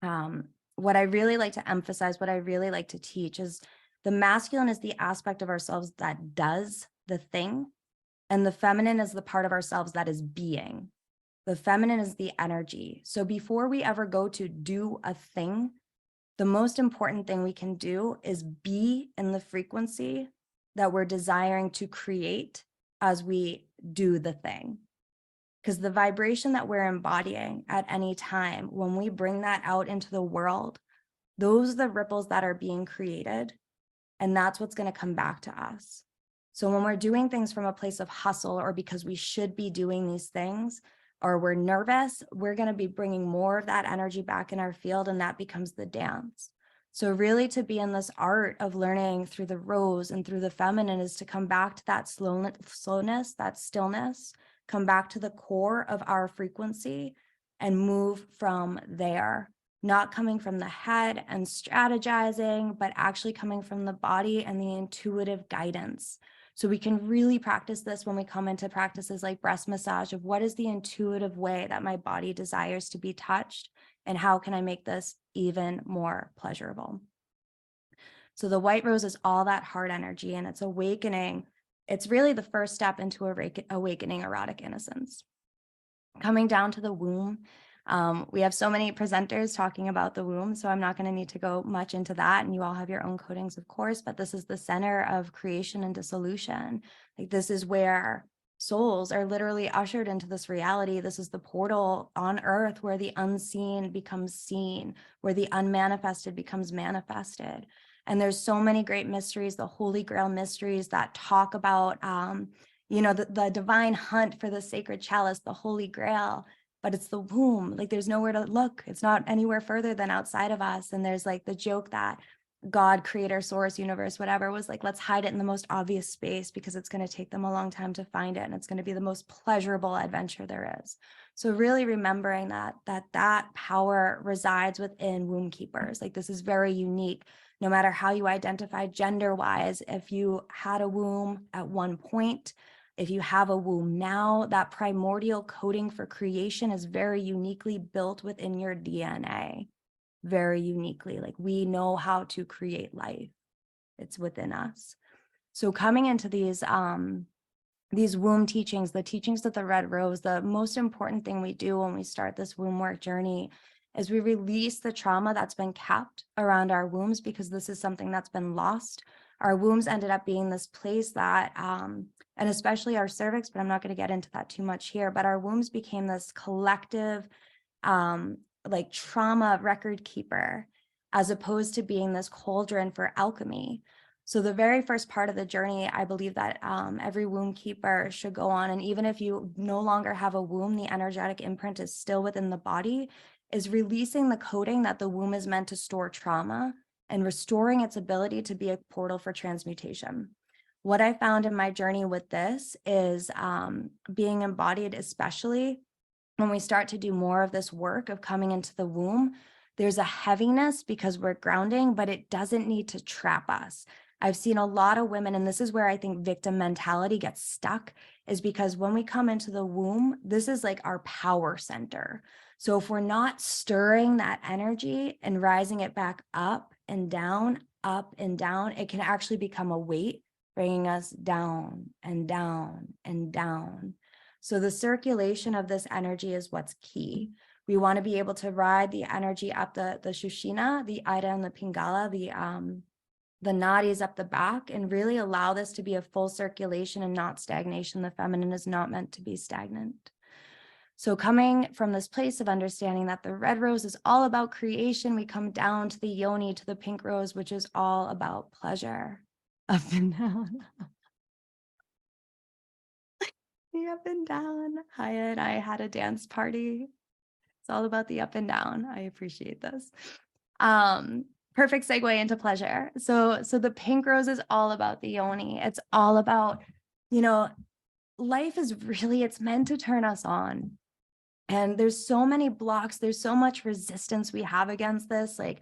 what I really like to emphasize, what I really like to teach is the masculine is the aspect of ourselves that does the thing, and the feminine is the part of ourselves that is being. The feminine is the energy. So before we ever go to do a thing, the most important thing we can do is be in the frequency that we're desiring to create as we do the thing. Because the vibration that we're embodying at any time, when we bring that out into the world, those are the ripples that are being created. And that's what's going to come back to us. So when we're doing things from a place of hustle, or because we should be doing these things, or we're nervous, we're going to be bringing more of that energy back in our field, and that becomes the dance. So really, to be in this art of learning through the rose and through the feminine is to come back to that slowness, that stillness, come back to the core of our frequency and move from there, not coming from the head and strategizing, but actually coming from the body and the intuitive guidance. So we can really practice this when we come into practices like breast massage, of what is the intuitive way that my body desires to be touched, and how can I make this even more pleasurable? So the white rose is all that heart energy, and it's awakening. It's really the first step into awakening erotic innocence. Coming down to the womb, we have so many presenters talking about the womb, so I'm not going to need to go much into that. And you all have your own codings, of course, but this is the center of creation and dissolution. Like, this is where souls are literally ushered into this reality. This is the portal on earth where the unseen becomes seen, where the unmanifested becomes manifested. And there's so many great mysteries, the Holy Grail mysteries that talk about, the divine hunt for the sacred chalice, the Holy Grail. But it's the womb. Like, there's nowhere to look. It's not anywhere further than outside of us. And there's like the joke that God, creator, source, universe, whatever, was like, let's hide it in the most obvious space, because it's going to take them a long time to find it. And it's going to be the most pleasurable adventure there is. So really remembering that power resides within womb keepers. Like, this is very unique. No matter how you identify gender wise, if you had a womb at one point, if you have a womb now, that primordial coding for creation is very uniquely built within your DNA, very uniquely. Like, we know how to create life. It's within us. So coming into these womb teachings, the teachings of the Red Rose, the most important thing we do when we start this womb work journey is we release the trauma that's been kept around our wombs, because this is something that's been lost. Our wombs ended up being this place that, and especially our cervix, but I'm not going to get into that too much here, but our wombs became this collective, like trauma record keeper, as opposed to being this cauldron for alchemy. So the very first part of the journey, I believe that every womb keeper should go on. And even if you no longer have a womb, the energetic imprint is still within the body, is releasing the coding that the womb is meant to store trauma and restoring its ability to be a portal for transmutation. What I found in my journey with this is being embodied, especially when we start to do more of this work of coming into the womb, there's a heaviness because we're grounding, but it doesn't need to trap us. I've seen a lot of women, and this is where I think victim mentality gets stuck, is because when we come into the womb, this is like our power center. So if we're not stirring that energy and rising it back up and down, it can actually become a weight, bringing us down and down and down. So the circulation of this energy is what's key. We want to be able to ride the energy up the Shushina, the Ida and the Pingala, the nadis up the back, and really allow this to be a full circulation and not stagnation. The feminine is not meant to be stagnant. So coming from this place of understanding that the red rose is all about creation, we come down to the yoni, to the pink rose, which is all about pleasure. Up and down. The up and down. Haya and I had a dance party. It's all about the up and down. I appreciate this. Perfect segue into pleasure. So the pink rose is all about the yoni. It's all about, life is really, it's meant to turn us on. And there's so many blocks. There's so much resistance we have against this. Like,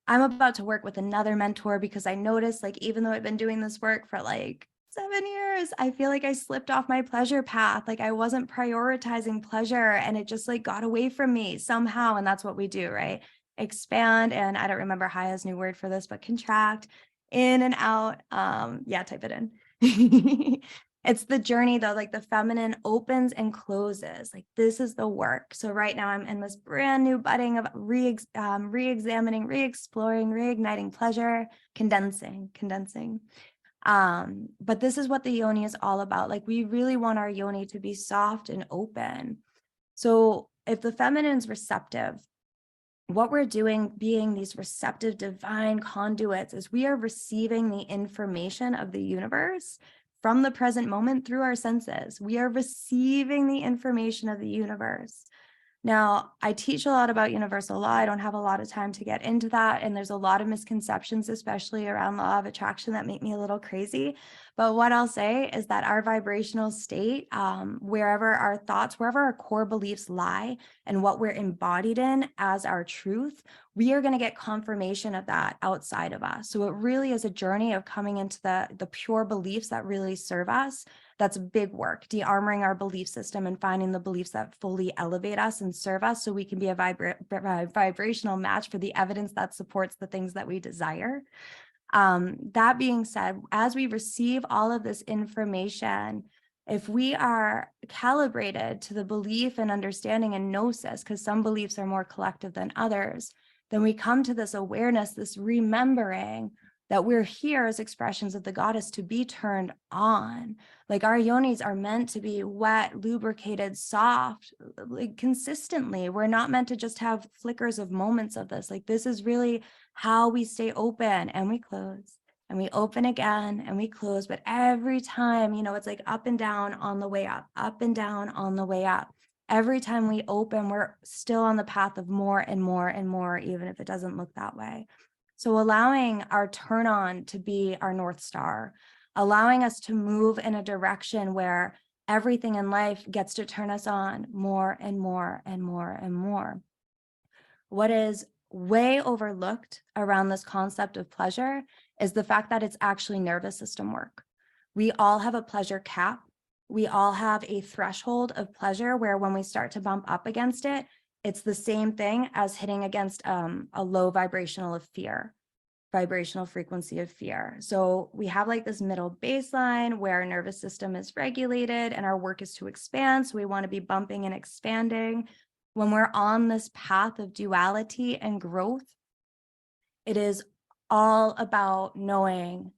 I'm about to work with another mentor because I noticed, like, even though I've been doing this work for like 7 years, I feel like I slipped off my pleasure path. Like, I wasn't prioritizing pleasure and it just like got away from me somehow. And that's what we do, right? Expand. And I don't remember Haya's new word for this, but contract, in and out. Type it in. It's the journey though, like the feminine opens and closes. Like, this is the work. So right now I'm in this brand new budding of re-examining, re-exploring, reigniting pleasure, condensing. But this is what the yoni is all about. Like, we really want our yoni to be soft and open. So if the feminine's receptive, what we're doing, being these receptive divine conduits, is we are receiving the information of the universe from the present moment through our senses. We are receiving the information of the universe. Now, I teach a lot about universal law. I don't have a lot of time to get into that. And there's a lot of misconceptions, especially around law of attraction, that make me a little crazy. But what I'll say is that our vibrational state, wherever our thoughts, wherever our core beliefs lie and what we're embodied in as our truth, we are going to get confirmation of that outside of us. So it really is a journey of coming into the pure beliefs that really serve us. That's big work, de-armoring our belief system and finding the beliefs that fully elevate us and serve us so we can be a vibrational match for the evidence that supports the things that we desire. That being said, as we receive all of this information, if we are calibrated to the belief and understanding and gnosis, because some beliefs are more collective than others, then we come to this awareness, this remembering that we're here as expressions of the goddess to be turned on. Like, our yonis are meant to be wet, lubricated, soft, like consistently. We're not meant to just have flickers of moments of this. Like, this is really how we stay open, and we close and we open again and we close. But every time, it's like up and down on the way up, up and down on the way up. Every time we open, we're still on the path of more and more and more, even if it doesn't look that way. So allowing our turn on to be our North Star, allowing us to move in a direction where everything in life gets to turn us on more and more and more and more. What is way overlooked around this concept of pleasure is the fact that it's actually nervous system work. We all have a pleasure cap. We all have a threshold of pleasure where when we start to bump up against it, it's the same thing as hitting against a low vibrational of fear. vibrational frequency of fear. So we have like this middle baseline where our nervous system is regulated and our work is to expand. So we want to be bumping and expanding. When we're on this path of duality and growth, it is all about knowing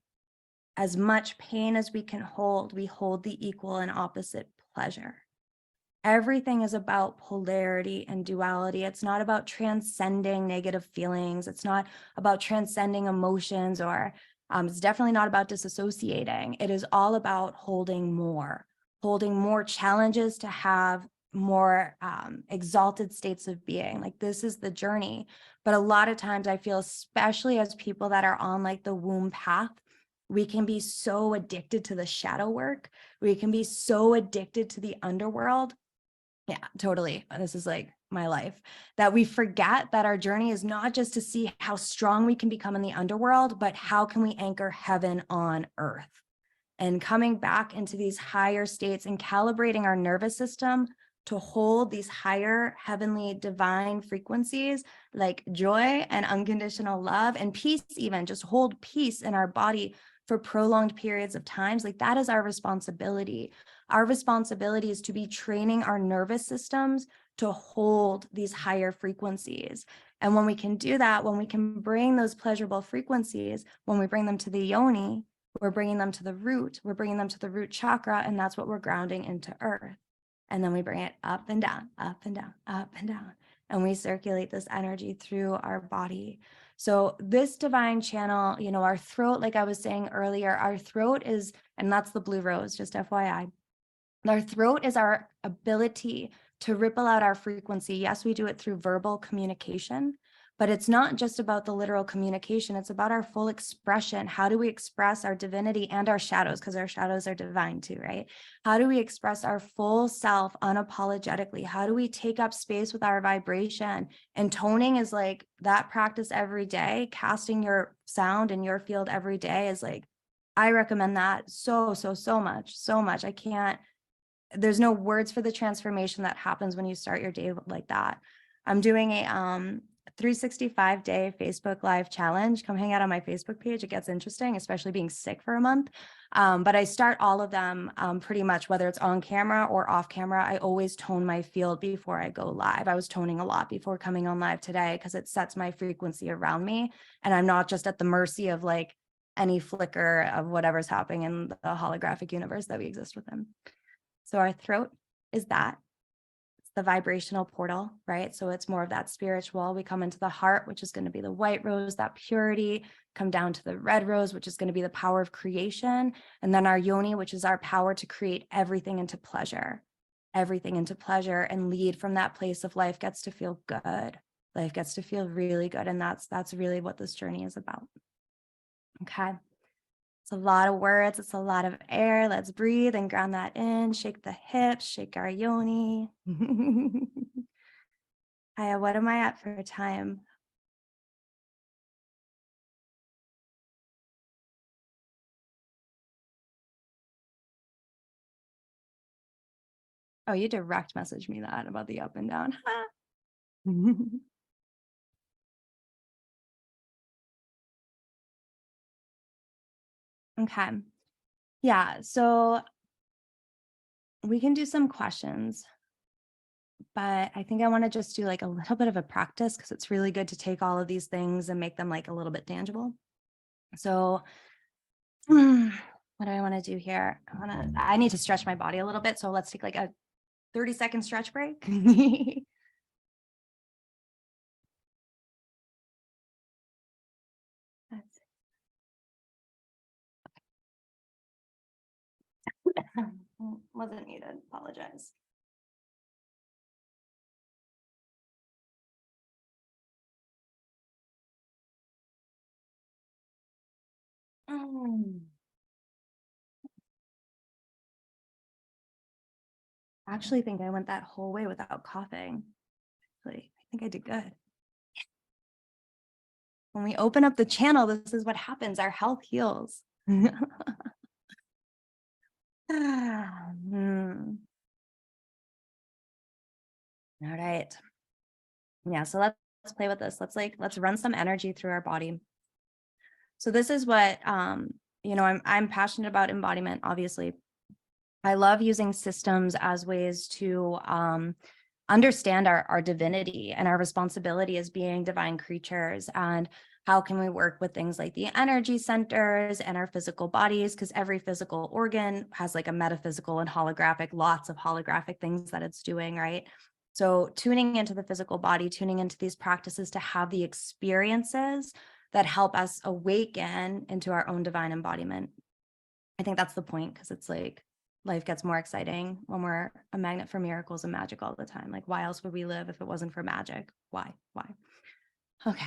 as much pain as we can hold, we hold the equal and opposite pleasure. Everything is about polarity and duality. It's not about transcending negative feelings. It's not about transcending emotions, or it's definitely not about disassociating. It is all about holding more challenges to have more exalted states of being. Like, this is the journey. But a lot of times I feel, especially as people that are on like the womb path, we can be so addicted to the shadow work. We can be so addicted to the underworld. Yeah, totally. This is like my life, that we forget that our journey is not just to see how strong we can become in the underworld, but how can we anchor heaven on earth, and coming back into these higher states and calibrating our nervous system to hold these higher heavenly divine frequencies like joy and unconditional love and peace. Even just hold peace in our body for prolonged periods of times. Like, that is our responsibility. Our responsibility is to be training our nervous systems to hold these higher frequencies. And when we can do that, when we can bring those pleasurable frequencies, when we bring them to the yoni, we're bringing them to the root, we're bringing them to the root chakra, and that's what we're grounding into earth. And then we bring it up and down, up and down, up and down. And we circulate this energy through our body. So this divine channel, you know, our throat, like I was saying earlier, our throat is, and that's the blue rose, just FYI. Our throat is our ability to ripple out our frequency. Yes, we do it through verbal communication, but it's not just about the literal communication. It's about our full expression. How do we express our divinity and our shadows? Because our shadows are divine too, right? How do we express our full self unapologetically? How do we take up space with our vibration? And toning is like that practice every day. Casting your sound in your field every day is like, I recommend that so much. I can't, there's no words for the transformation that happens when you start your day like that. I'm doing a 365-day Facebook Live challenge. Come hang out on my Facebook page. It gets interesting, especially being sick for a month. But I start all of them pretty much, whether it's on camera or off camera. I always tone my field before I go live. I was toning a lot before coming on live today because it sets my frequency around me. And I'm not just at the mercy of like any flicker of whatever's happening in the holographic universe that we exist within. So our throat is that. It's the vibrational portal, right? So it's more of that spiritual. We come into the heart, which is going to be the white rose, that purity, come down to the red rose, which is going to be the power of creation. And then our yoni, which is our power to create everything into pleasure, and lead from that place of life gets to feel good. Life gets to feel really good. And that's really what this journey is about. Okay. It's a lot of words. It's a lot of air. Let's breathe and ground that in. Shake the hips, shake our yoni. Aya, what am I at for time? Oh, you direct message me that about the up and down. Okay. Yeah, so we can do some questions, but I think I want to just do like a little bit of a practice because it's really good to take all of these things and make them like a little bit tangible. So what do I want to do here? I need to stretch my body a little bit. So let's take like a 30-second stretch break. Wasn't needed. Apologize. I actually think I went that whole way without coughing. Actually, I think I did good. When we open up the channel, this is what happens. Our health heals. All right. Yeah, so let's play with this. Let's run some energy through our body. So this is what, I'm passionate about embodiment, obviously. I love using systems as ways to understand our divinity and our responsibility as being divine creatures. And how can we work with things like the energy centers and our physical bodies? Because every physical organ has like a metaphysical and holographic, lots of holographic things that it's doing, right? So tuning into the physical body, tuning into these practices to have the experiences that help us awaken into our own divine embodiment. I think that's the point, because it's like life gets more exciting when we're a magnet for miracles and magic all the time. Like, why else would we live if it wasn't for magic? Why? Okay.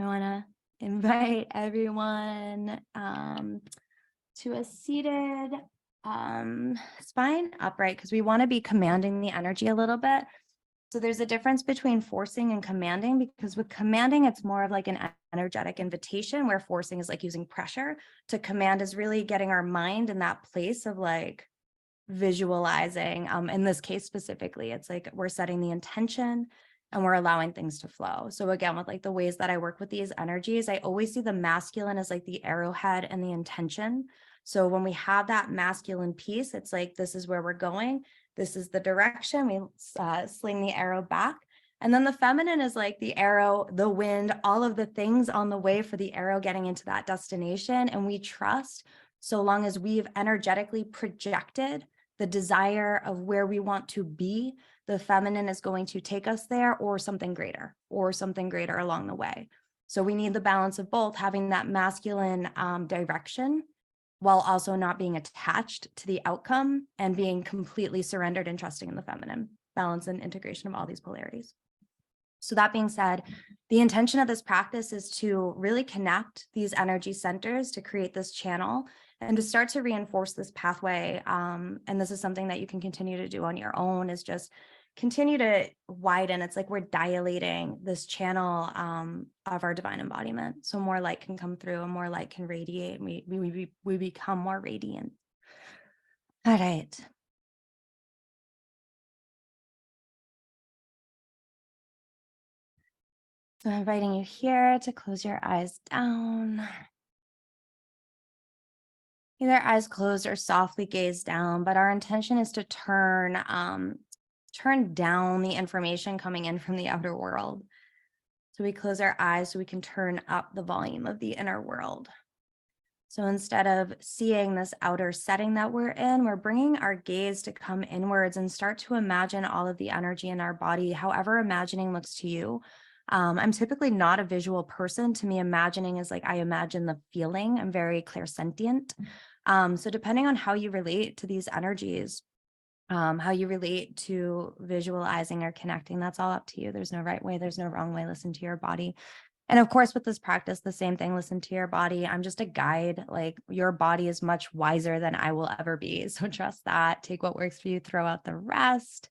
I want to invite everyone to a seated spine upright, because we want to be commanding the energy a little bit. So there's a difference between forcing and commanding, because with commanding, it's more of like an energetic invitation, where forcing is like using pressure. To command is really getting our mind in that place of like visualizing. In this case specifically, it's like we're setting the intention and we're allowing things to flow. So again, with like the ways that I work with these energies, I always see the masculine as like the arrowhead and the intention. So when we have that masculine piece, it's like, this is where we're going. This is the direction. We sling the arrow back. And then the feminine is like the arrow, the wind, all of the things on the way for the arrow getting into that destination. And we trust, so long as we've energetically projected the desire of where we want to be, the feminine is going to take us there, or something greater along the way. So we need the balance of both, having that masculine direction while also not being attached to the outcome, and being completely surrendered and trusting in the feminine. Balance and integration of all these polarities. So that being said, the intention of this practice is to really connect these energy centers, to create this channel and to start to reinforce this pathway. And this is something that you can continue to do on your own, is just continue to widen. It's like we're dilating this channel of our divine embodiment. So more light can come through and more light can radiate. And we become more radiant. All right. So I'm inviting you here to close your eyes down. Either eyes closed or softly gaze down, but our intention is to turn down the information coming in from the outer world. So we close our eyes so we can turn up the volume of the inner world. So instead of seeing this outer setting that we're in, we're bringing our gaze to come inwards and start to imagine all of the energy in our body, however imagining looks to you. I'm typically not a visual person. To me, imagining is like I imagine the feeling. I'm very clairsentient. So depending on how you relate to these energies, how you relate to visualizing or connecting, that's all up to you. There's no right way, there's no wrong way. Listen to your body. And of course, with this practice, the same thing, listen to your body. I'm just a guide. Like, your body is much wiser than I will ever be. So trust that. Take what works for you, throw out the rest.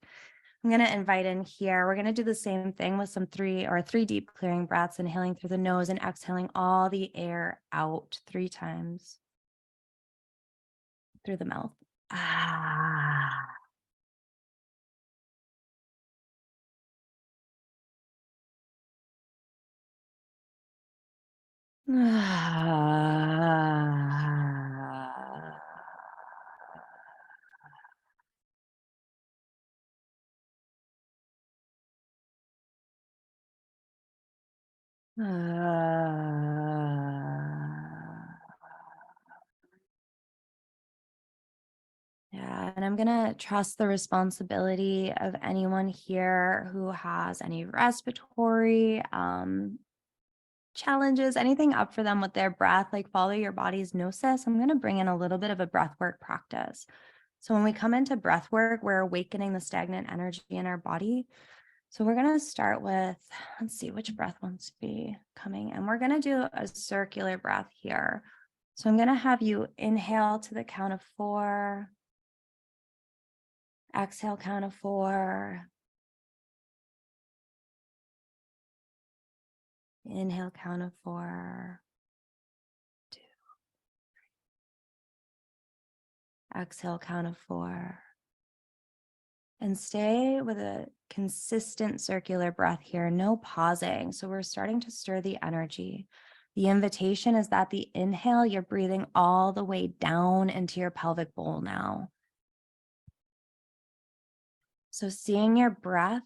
I'm going to invite in here. We're going to do the same thing with three deep clearing breaths, inhaling through the nose and exhaling all the air out 3 times through the mouth. Ah. Yeah, and I'm going to trust the responsibility of anyone here who has any respiratory challenges, anything up for them with their breath, like follow your body's gnosis. I'm going to bring in a little bit of a breath work practice. So when we come into breath work, we're awakening the stagnant energy in our body. So we're going to start with, let's see which breath wants to be coming. And we're going to do a circular breath here. So I'm going to have you inhale to the count of 4. Exhale, count of 4. Inhale, count of 4. 2. Exhale, count of 4. And stay with a consistent circular breath here, no pausing. So we're starting to stir the energy. The invitation is that the inhale, you're breathing all the way down into your pelvic bowl now. So seeing your breath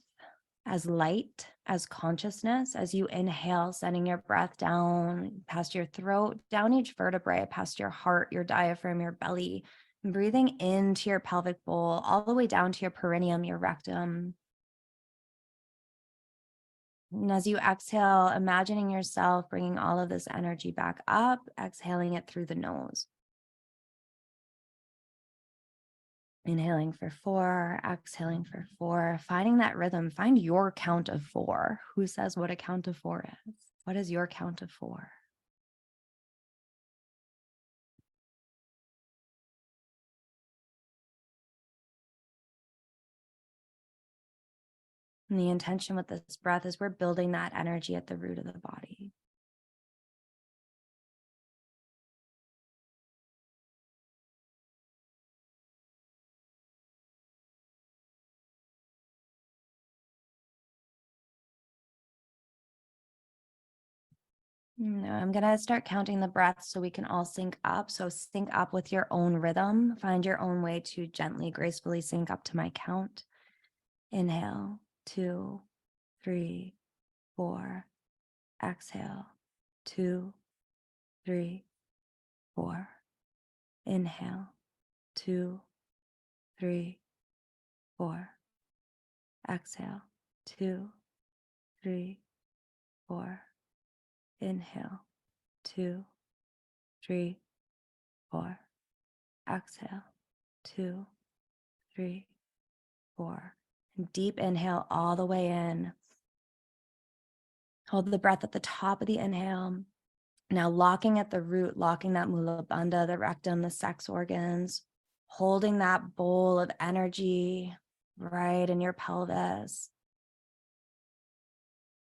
as light, as consciousness, as you inhale, sending your breath down past your throat, down each vertebrae, past your heart, your diaphragm, your belly, and breathing into your pelvic bowl, all the way down to your perineum, your rectum. And as you exhale, imagining yourself bringing all of this energy back up, exhaling it through the nose. Inhaling for 4, exhaling for 4, finding that rhythm. Find your count of 4. Who says what a count of 4 is? What is your count of 4? And the intention with this breath is we're building that energy at the root of the body. Now I'm going to start counting the breaths so we can all sync up. So sync up with your own rhythm. Find your own way to gently, gracefully sync up to my count. Inhale, 2, 3, 4. Exhale, 2, 3, 4. Inhale, 2, 3, 4. Exhale, 2, 3, 4. Inhale, 2, 3, 4. Exhale, 2, 3, 4. And deep inhale all the way in. Hold the breath at the top of the inhale. Now locking at the root, locking that mula bandha, the rectum, the sex organs, holding that bowl of energy right in your pelvis.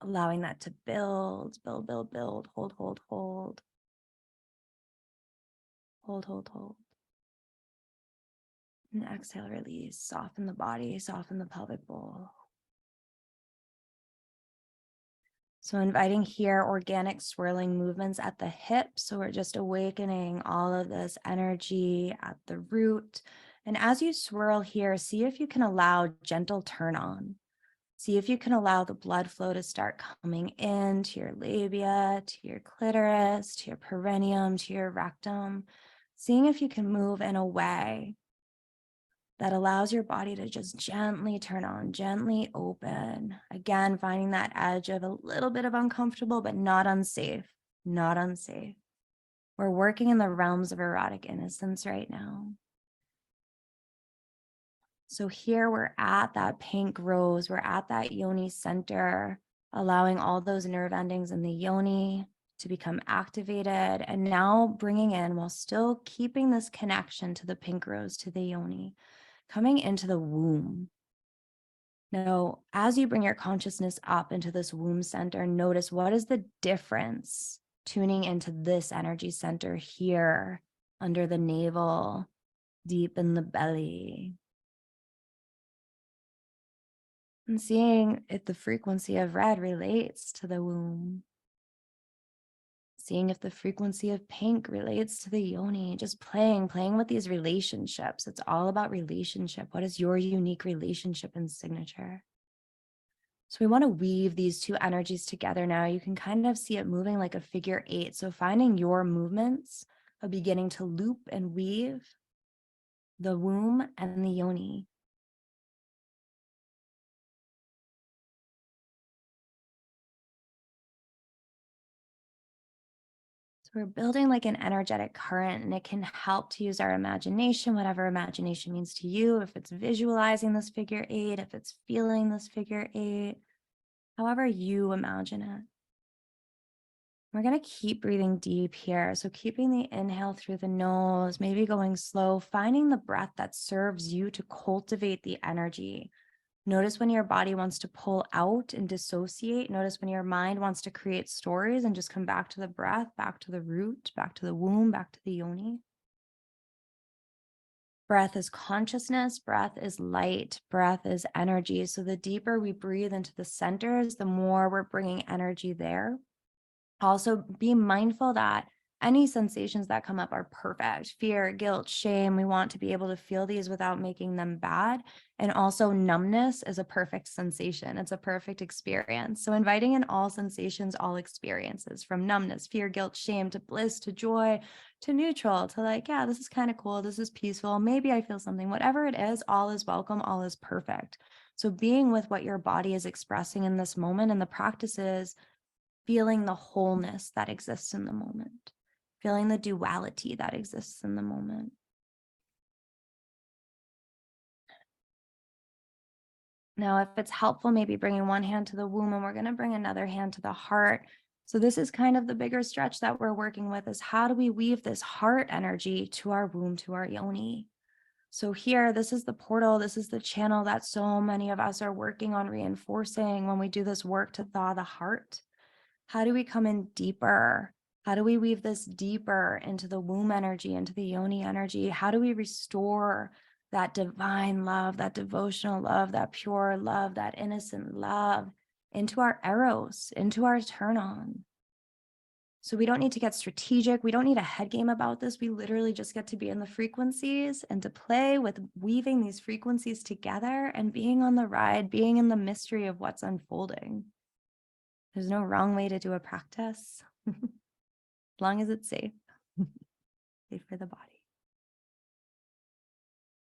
Allowing that to build, build, build, build, hold, hold, hold. Hold, hold, hold. And exhale, release. Soften the body, soften the pelvic bowl. So inviting here organic swirling movements at the hips. So we're just awakening all of this energy at the root. And as you swirl here, see if you can allow gentle turn on. See if you can allow the blood flow to start coming in to your labia, to your clitoris, to your perineum, to your rectum. Seeing if you can move in a way that allows your body to just gently turn on, gently open. Again, finding that edge of a little bit of uncomfortable, but not unsafe, not unsafe. We're working in the realms of erotic innocence right now. So here we're at that pink rose, we're at that yoni center, allowing all those nerve endings in the yoni to become activated. And now bringing in, while still keeping this connection to the pink rose, to the yoni, coming into the womb. Now, as you bring your consciousness up into this womb center, notice what is the difference tuning into this energy center here under the navel, deep in the belly. And seeing if the frequency of red relates to the womb. Seeing if the frequency of pink relates to the yoni. Just playing with these relationships. It's all about relationship. What is your unique relationship and signature? So we want to weave these two energies together now. You can kind of see it moving like a figure 8. So finding your movements of beginning to loop and weave the womb and the yoni. We're building like an energetic current, and it can help to use our imagination, whatever imagination means to you. If it's visualizing this figure 8, if it's feeling this figure 8, however you imagine it. We're going to keep breathing deep here. So keeping the inhale through the nose, maybe going slow, finding the breath that serves you to cultivate the energy. Notice when your body wants to pull out and dissociate. Notice when your mind wants to create stories and just come back to the breath, back to the root, back to the womb, back to the yoni. Breath is consciousness, breath is light, breath is energy. So the deeper we breathe into the centers, the more we're bringing energy there. Also, be mindful that any sensations that come up are perfect. Fear, guilt, shame, we want to be able to feel these without making them bad. And also, numbness is a perfect sensation. It's a perfect experience. So, inviting in all sensations, all experiences, from numbness, fear, guilt, shame, to bliss, to joy, to neutral, to like, yeah, this is kind of cool. This is peaceful. Maybe I feel something. Whatever it is, all is welcome, all is perfect. So, being with what your body is expressing in this moment, and the practices, feeling the wholeness that exists in the moment, feeling the duality that exists in the moment. Now, if it's helpful, maybe bringing one hand to the womb, and we're going to bring another hand to the heart. So this is kind of the bigger stretch that we're working with, is how do we weave this heart energy to our womb, to our yoni? So here, this is the portal, this is the channel that so many of us are working on reinforcing when we do this work to thaw the heart. How do we come in deeper? How do we weave this deeper into the womb energy, into the yoni energy? How do we restore that divine love, that devotional love, that pure love, that innocent love into our eros, into our turn on? So we don't need to get strategic. We don't need a head game about this. We literally just get to be in the frequencies and to play with weaving these frequencies together and being on the ride, being in the mystery of what's unfolding. There's no wrong way to do a practice, as long as it's safe, safe for the body.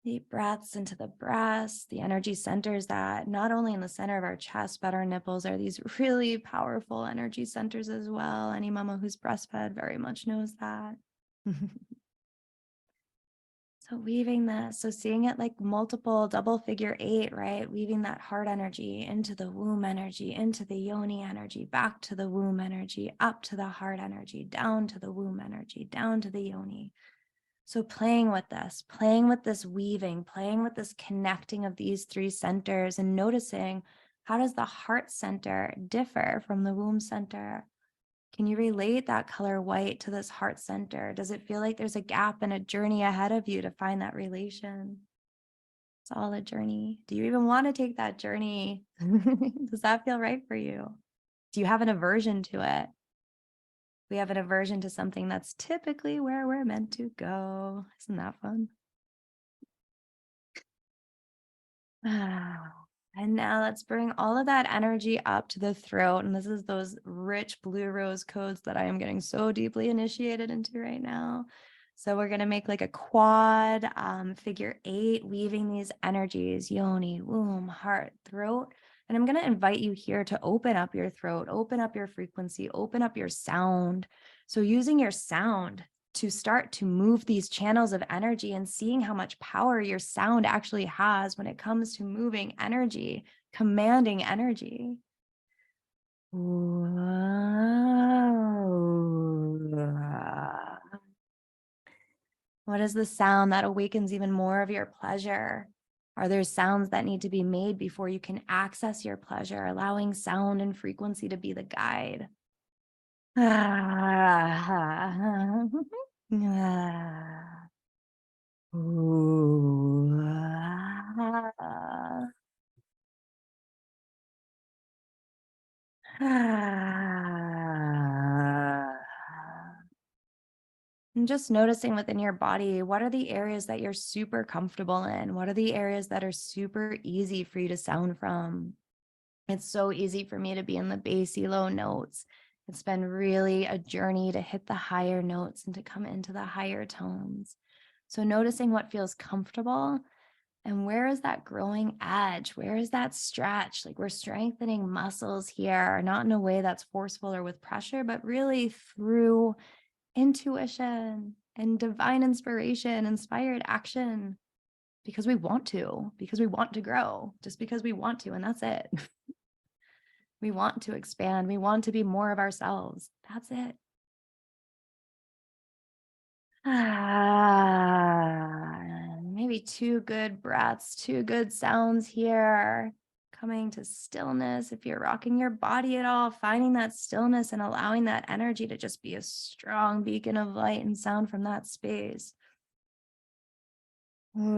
Deep breaths into the breast, the energy centers that not only in the center of our chest, but our nipples are these really powerful energy centers as well. Any mama who's breastfed very much knows that. So weaving this, so seeing it like multiple double figure 8, right? Weaving that heart energy into the womb energy, into the yoni energy, back to the womb energy, up to the heart energy, down to the womb energy, down to the yoni. So playing with this weaving, playing with this connecting of these 3 centers, and noticing, how does the heart center differ from the womb center? Can you relate that color white to this heart center? Does it feel like there's a gap and a journey ahead of you to find that relation? It's all a journey. Do you even want to take that journey? Does that feel right for you? Do you have an aversion to it? We have an aversion to something that's typically where we're meant to go. Isn't that fun? And now let's bring all of that energy up to the throat. And this is those rich blue rose codes that I am getting so deeply initiated into right now. So we're going to make like a quad figure 8, weaving these energies, yoni, womb, heart, throat. And I'm going to invite you here to open up your throat, open up your frequency, open up your sound. So using your sound to start to move these channels of energy, and seeing how much power your sound actually has when it comes to moving energy, commanding energy. What is the sound that awakens even more of your pleasure? Are there sounds that need to be made before you can access your pleasure, allowing sound and frequency to be the guide? And just noticing within your body, what are the areas that you're super comfortable in? What are the areas that are super easy for you to sound from? It's so easy for me to be in the bassy low notes. It's been really a journey to hit the higher notes and to come into the higher tones. So noticing what feels comfortable, and where is that growing edge? Where is that stretch? Like, we're strengthening muscles here, not in a way that's forceful or with pressure, but really through intuition and divine inspiration, inspired action, because we want to grow, just because we want to, and that's it. We want to expand. We want to be more of ourselves. That's it. Maybe 2 good breaths, 2 good sounds here. Coming to stillness. If you're rocking your body at all, finding that stillness and allowing that energy to just be a strong beacon of light and sound from that space. And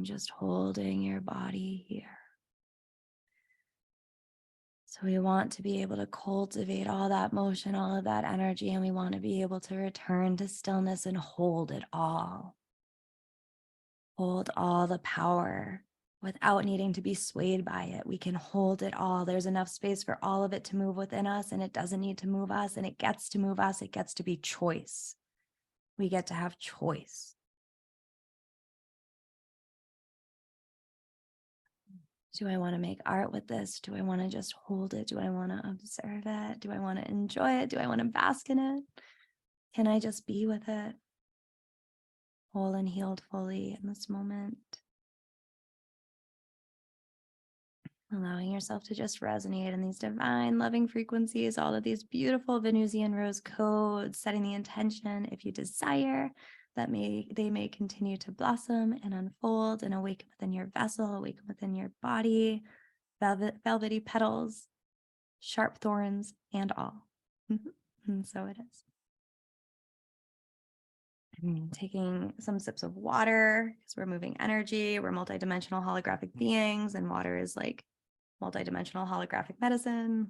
just holding your body here. So we want to be able to cultivate all that motion, all of that energy, and we want to be able to return to stillness and hold it all. Hold all the power without needing to be swayed by it. We can hold it all. There's enough space for all of it to move within us, and it doesn't need to move us, and it gets to move us. It gets to be choice. We get to have choice. Do I want to make art with this? Do I want to just hold it? Do I want to observe it? Do I want to enjoy it? Do I want to bask in it? Can I just be with it? Whole and healed fully in this moment. Allowing yourself to just resonate in these divine loving frequencies, all of these beautiful Venusian rose codes, setting the intention, if you desire, that they may continue to blossom and unfold and awaken within your vessel, awaken within your body, velvety petals, sharp thorns, and all. And so it is. Taking some sips of water because we're moving energy. We're multidimensional holographic beings, and water is like multidimensional holographic medicine.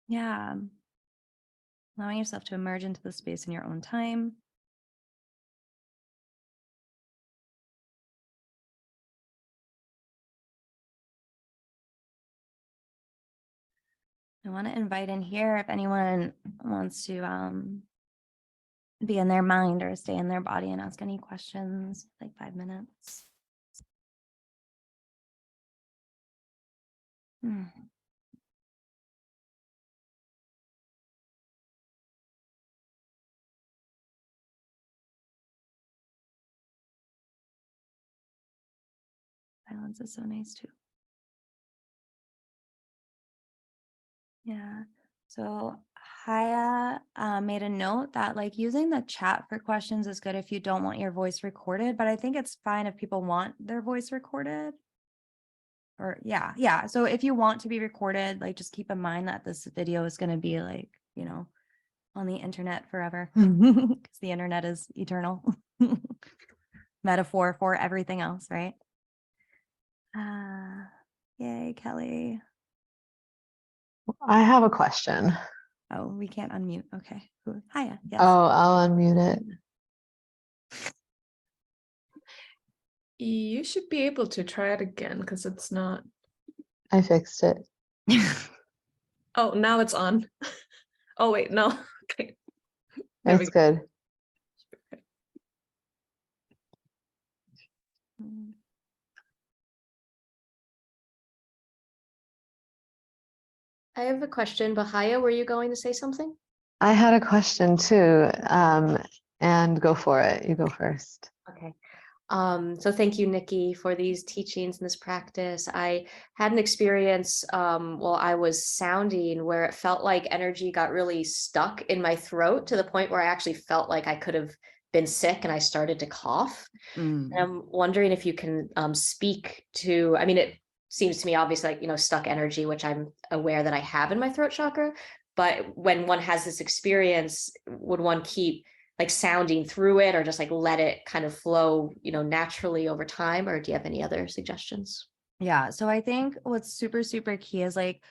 Yeah. Allowing yourself to emerge into the space in your own time. I want to invite in here if anyone wants to be in their mind or stay in their body and ask any questions, like 5 minutes. Silence is so nice too. Yeah. So Haya made a note that like using the chat for questions is good if you don't want your voice recorded, but I think it's fine if people want their voice recorded. Or yeah. So if you want to be recorded, like just keep in mind that this video is going to be like, on the internet forever because the internet is eternal. Metaphor for everything else, right? Yay, Kelly. I have a question. Oh, we can't unmute. Okay. Hiya. Yes. Oh, I'll unmute it. You should be able to try it again because it's not. I fixed it. Oh, now it's on. Oh, wait, no. Okay. It's good. I have a question. Bahaya, were you going to say something? I had a question too, and go for it. You go first. Okay. So thank you, Nikki, for these teachings and this practice. I had an experience while I was sounding where it felt like energy got really stuck in my throat to the point where I actually felt like I could have been sick and I started to cough. And I'm wondering if you can speak to, I mean, it seems to me obviously like, stuck energy, which I'm aware that I have in my throat chakra. But when one has this experience, would one keep like sounding through it or just like let it kind of flow, naturally over time? Or do you have any other suggestions? Yeah. So I think what's super, super key is like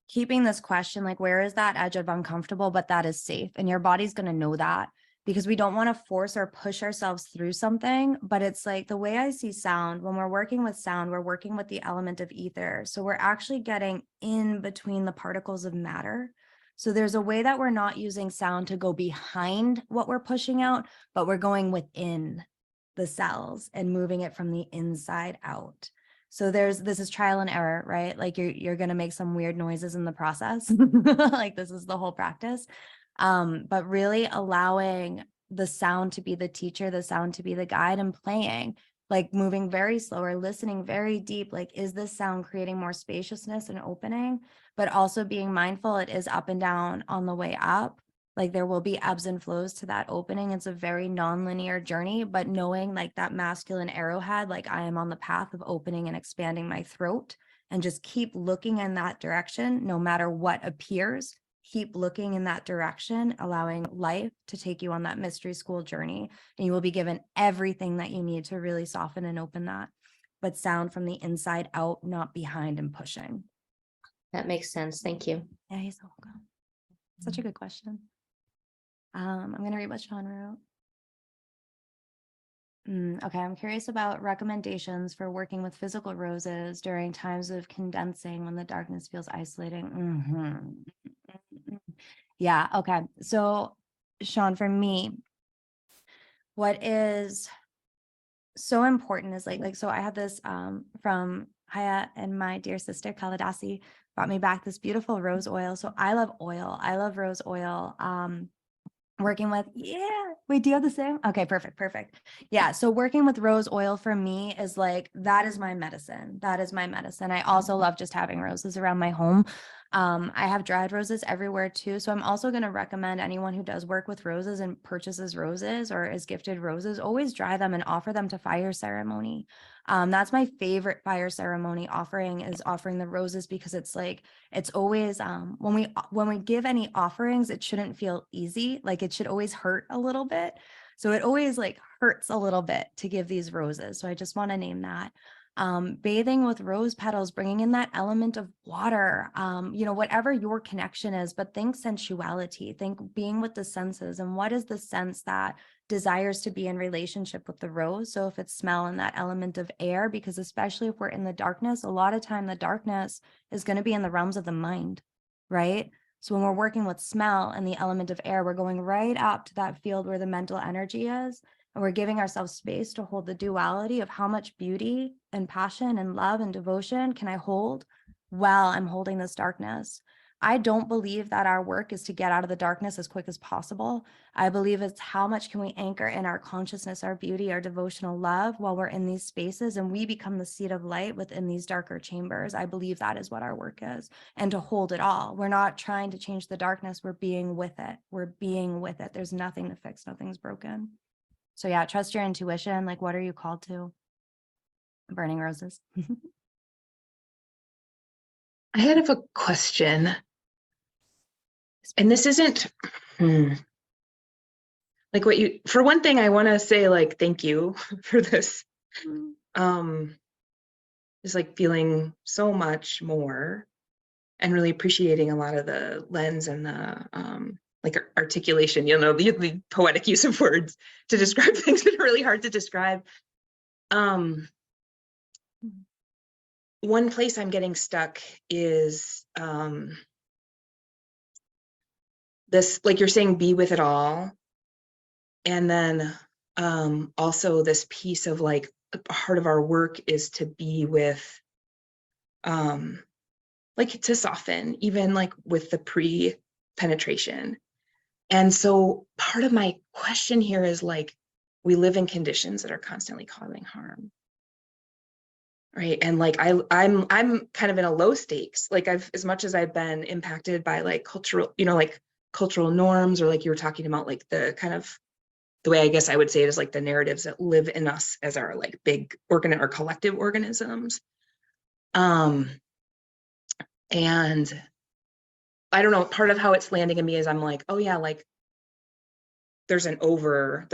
keeping this question, like, where is that edge of uncomfortable, but that is safe. And your body's going to know that because we don't want to force or push ourselves through something. But it's like the way I see sound, when we're working with sound, we're working with the element of ether. So we're actually getting in between the particles of matter. So there's a way that we're not using sound to go behind what we're pushing out, but we're going within the cells and moving it from the inside out. So this is trial and error, right? Like you're going to make some weird noises in the process. Like this is the whole practice. But really allowing the sound to be the teacher, the sound to be the guide, and playing, like moving very slow or listening very deep. Like, is this sound creating more spaciousness and opening? But also being mindful, it is up and down on the way up. Like there will be ebbs and flows to that opening. It's a very non-linear journey, but knowing like that masculine arrowhead, like I am on the path of opening and expanding my throat, and just keep looking in that direction, no matter what appears. Keep looking in that direction, allowing life to take you on that mystery school journey, and you will be given everything that you need to really soften and open that. But sound from the inside out, not behind and pushing. That makes sense. Thank you. Yeah, you're so welcome. Such a good question. I'm going to read what Sean wrote. Okay, I'm curious about recommendations for working with physical roses during times of condensing when the darkness feels isolating. Yeah, okay. So, Sean, for me, what is so important is so I had this from Haya, and my dear sister Kalidasi brought me back this beautiful rose oil. So I love oil. I love rose oil. Working with, wait, do you have the same? Okay, perfect. Yeah, so working with rose oil for me is like, that is my medicine. That is my medicine. I also love just having roses around my home. I have dried roses everywhere too. So I'm also going to recommend anyone who does work with roses and purchases roses or is gifted roses, always dry them and offer them to fire ceremony. That's my favorite fire ceremony offering, is offering the roses, because it's like, it's always when we give any offerings, it shouldn't feel easy. Like it should always hurt a little bit. So it always like hurts a little bit to give these roses. So I just want to name that. Bathing with rose petals, bringing in that element of water, whatever your connection is, but think sensuality, think being with the senses. And what is the sense that desires to be in relationship with the rose? So if it's smell and that element of air, because especially if we're in the darkness, a lot of time the darkness is going to be in the realms of the mind, right? So when we're working with smell and the element of air, we're going right up to that field where the mental energy is. And we're giving ourselves space to hold the duality of how much beauty and passion and love and devotion can I hold while I'm holding this darkness. I don't believe that our work is to get out of the darkness as quick as possible. I believe it's how much can we anchor in our consciousness, our beauty, our devotional love while we're in these spaces, and we become the seed of light within these darker chambers. I believe that is what our work is, and to hold it all. We're not trying to change the darkness. We're being with it. We're being with it. There's nothing to fix. Nothing's broken. So yeah, trust your intuition. Like, what are you called to? Burning roses. I have a question. And this isn't like what you, for one thing, I want to say like, thank you for this. Just like feeling so much more and really appreciating a lot of the lens and the like articulation, the poetic use of words to describe things that are really hard to describe. One place I'm getting stuck is this, like you're saying, be with it all. And then also this piece of like, a part of our work is to be with, like to soften, even like with the pre-penetration. And so part of my question here is like, we live in conditions that are constantly causing harm. Right. And like, I'm kind of in a low stakes, like as much as I've been impacted by like cultural, like cultural norms, or like you were talking about, like the kind of, the way I guess I would say it is like the narratives that live in us as our like big or collective organisms. And I don't know, part of how it's landing in me is I'm like, oh yeah, like there's an over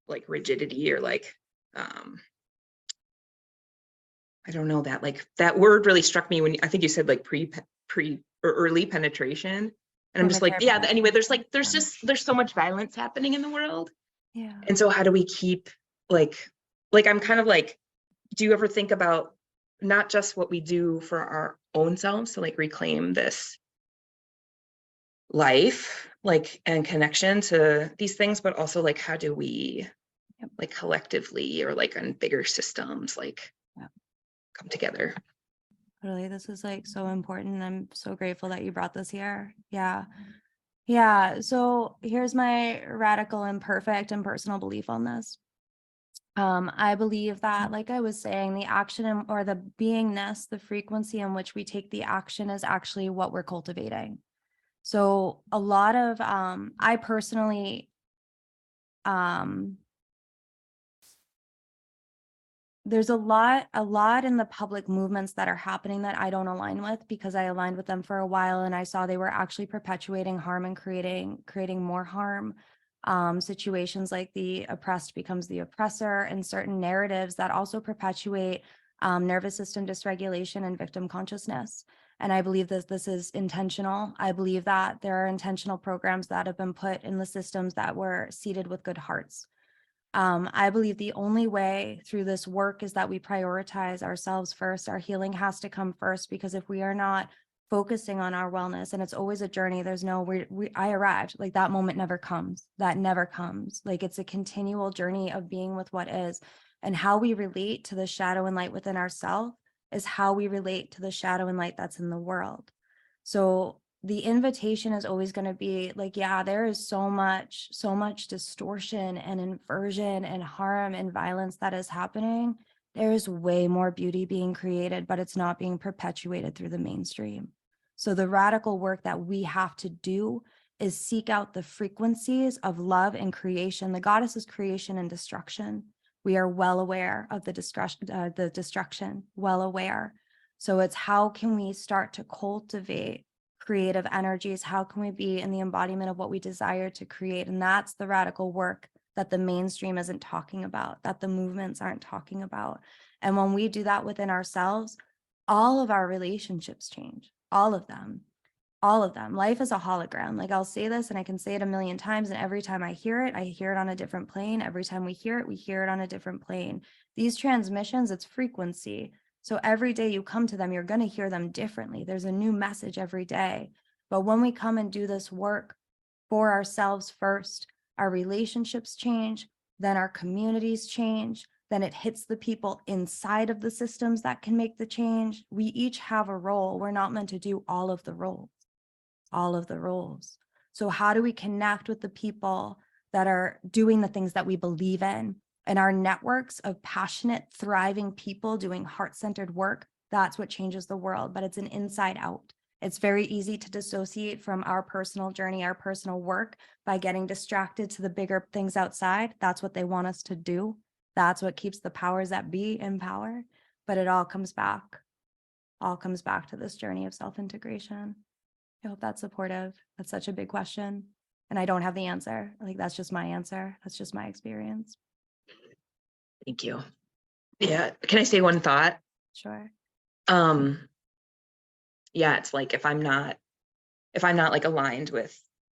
like rigidity, or like, I don't know, that like that word really struck me when I think you said like pre or early penetration. And I'm just like, yeah, anyway, there's so much violence happening in the world. Yeah. And so how do we keep like I'm kind of like, do you ever think about not just what we do for our own selves to like reclaim this life, like, and connection to these things, but also like, how do we like collectively or like on bigger systems, like come together? Totally. This is like so important. I'm so grateful that you brought this here. Yeah. Yeah, so here's my radical, imperfect, and personal belief on this. I believe that, like I was saying, the action or the beingness, the frequency in which we take the action is actually what we're cultivating. So a lot of, I personally, there's a lot in the public movements that are happening that I don't align with, because I aligned with them for a while and I saw they were actually perpetuating harm and creating more harm. Situations like the oppressed becomes the oppressor, and certain narratives that also perpetuate nervous system dysregulation and victim consciousness. And I believe that this is intentional. I believe that there are intentional programs that have been put in the systems that were seeded with good hearts. I believe the only way through this work is that we prioritize ourselves first. Our healing has to come first, because if we are not focusing on our wellness, and it's always a journey, there's no, I arrived, like that moment never comes, that never comes. Like it's a continual journey of being with what is, and how we relate to the shadow and light within ourselves is how we relate to the shadow and light that's in the world. So the invitation is always going to be like, yeah, there is so much distortion and inversion and harm and violence that is happening. There is way more beauty being created, but it's not being perpetuated through the mainstream. So the radical work that we have to do is seek out the frequencies of love and creation. The goddess is creation and destruction. We are well aware of the destruction, well aware. So it's how can we start to cultivate creative energies? How can we be in the embodiment of what we desire to create? And that's the radical work that the mainstream isn't talking about, that the movements aren't talking about. And when we do that within ourselves, all of our relationships change, all of them. All of them. Life is a hologram. Like I'll say this and I can say it a million times, and every time I hear it on a different plane. Every time we hear it on a different plane. These transmissions, it's frequency. So every day you come to them, you're going to hear them differently. There's a new message every day. But when we come and do this work for ourselves first, our relationships change, then our communities change, then it hits the people inside of the systems that can make the change. We each have a role. We're not meant to do all of the roles. So how do we connect with the people that are doing the things that we believe in, and our networks of passionate, thriving people doing heart-centered work? That's what changes the world, but it's an inside out. It's very easy to dissociate from our personal journey, our personal work, by getting distracted to the bigger things outside. That's what they want us to do. That's what keeps the powers that be in power. But it all comes back to this journey of self-integration. I hope that's supportive. That's such a big question. And I don't have the answer. Like, that's just my answer. That's just my experience. Thank you. Yeah. Can I say one thought? Sure. Yeah, it's like if I'm not like aligned with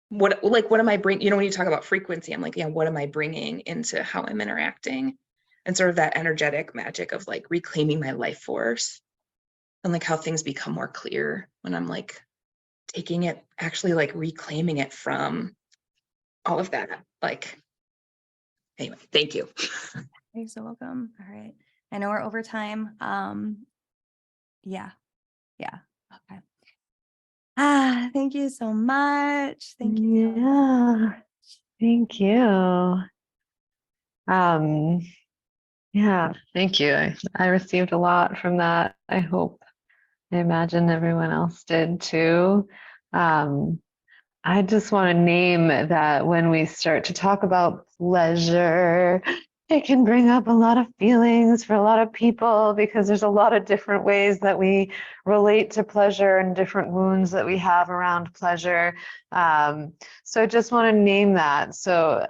what am I bringing, when you talk about frequency, I'm like, yeah, what am I bringing into how I'm interacting? And sort of that energetic magic of like reclaiming my life force, and like how things become more clear when I'm like taking it, actually like reclaiming it from all of that. Like, anyway, thank you. You're so welcome. All right. I know we're over time. Yeah. Okay. Thank you so much. Thank you. Yeah. Thank you. Yeah, thank you. I received a lot from that. I imagine everyone else did too. I just want to name that when we start to talk about pleasure, it can bring up a lot of feelings for a lot of people, because there's a lot of different ways that we relate to pleasure and different wounds that we have around pleasure. So I just want to name that. So,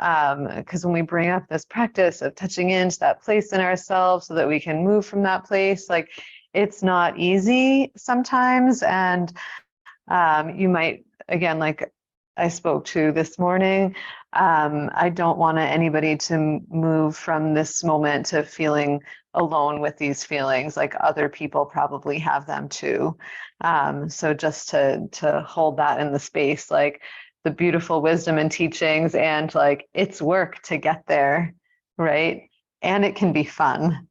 because when we bring up this practice of touching into that place in ourselves so that we can move from that place, like it's not easy sometimes. And you might, again, like I spoke to this morning, I don't want anybody to move from this moment to feeling alone with these feelings. Like other people probably have them too. So just to hold that in the space, like the beautiful wisdom and teachings, and like it's work to get there, right? And it can be fun.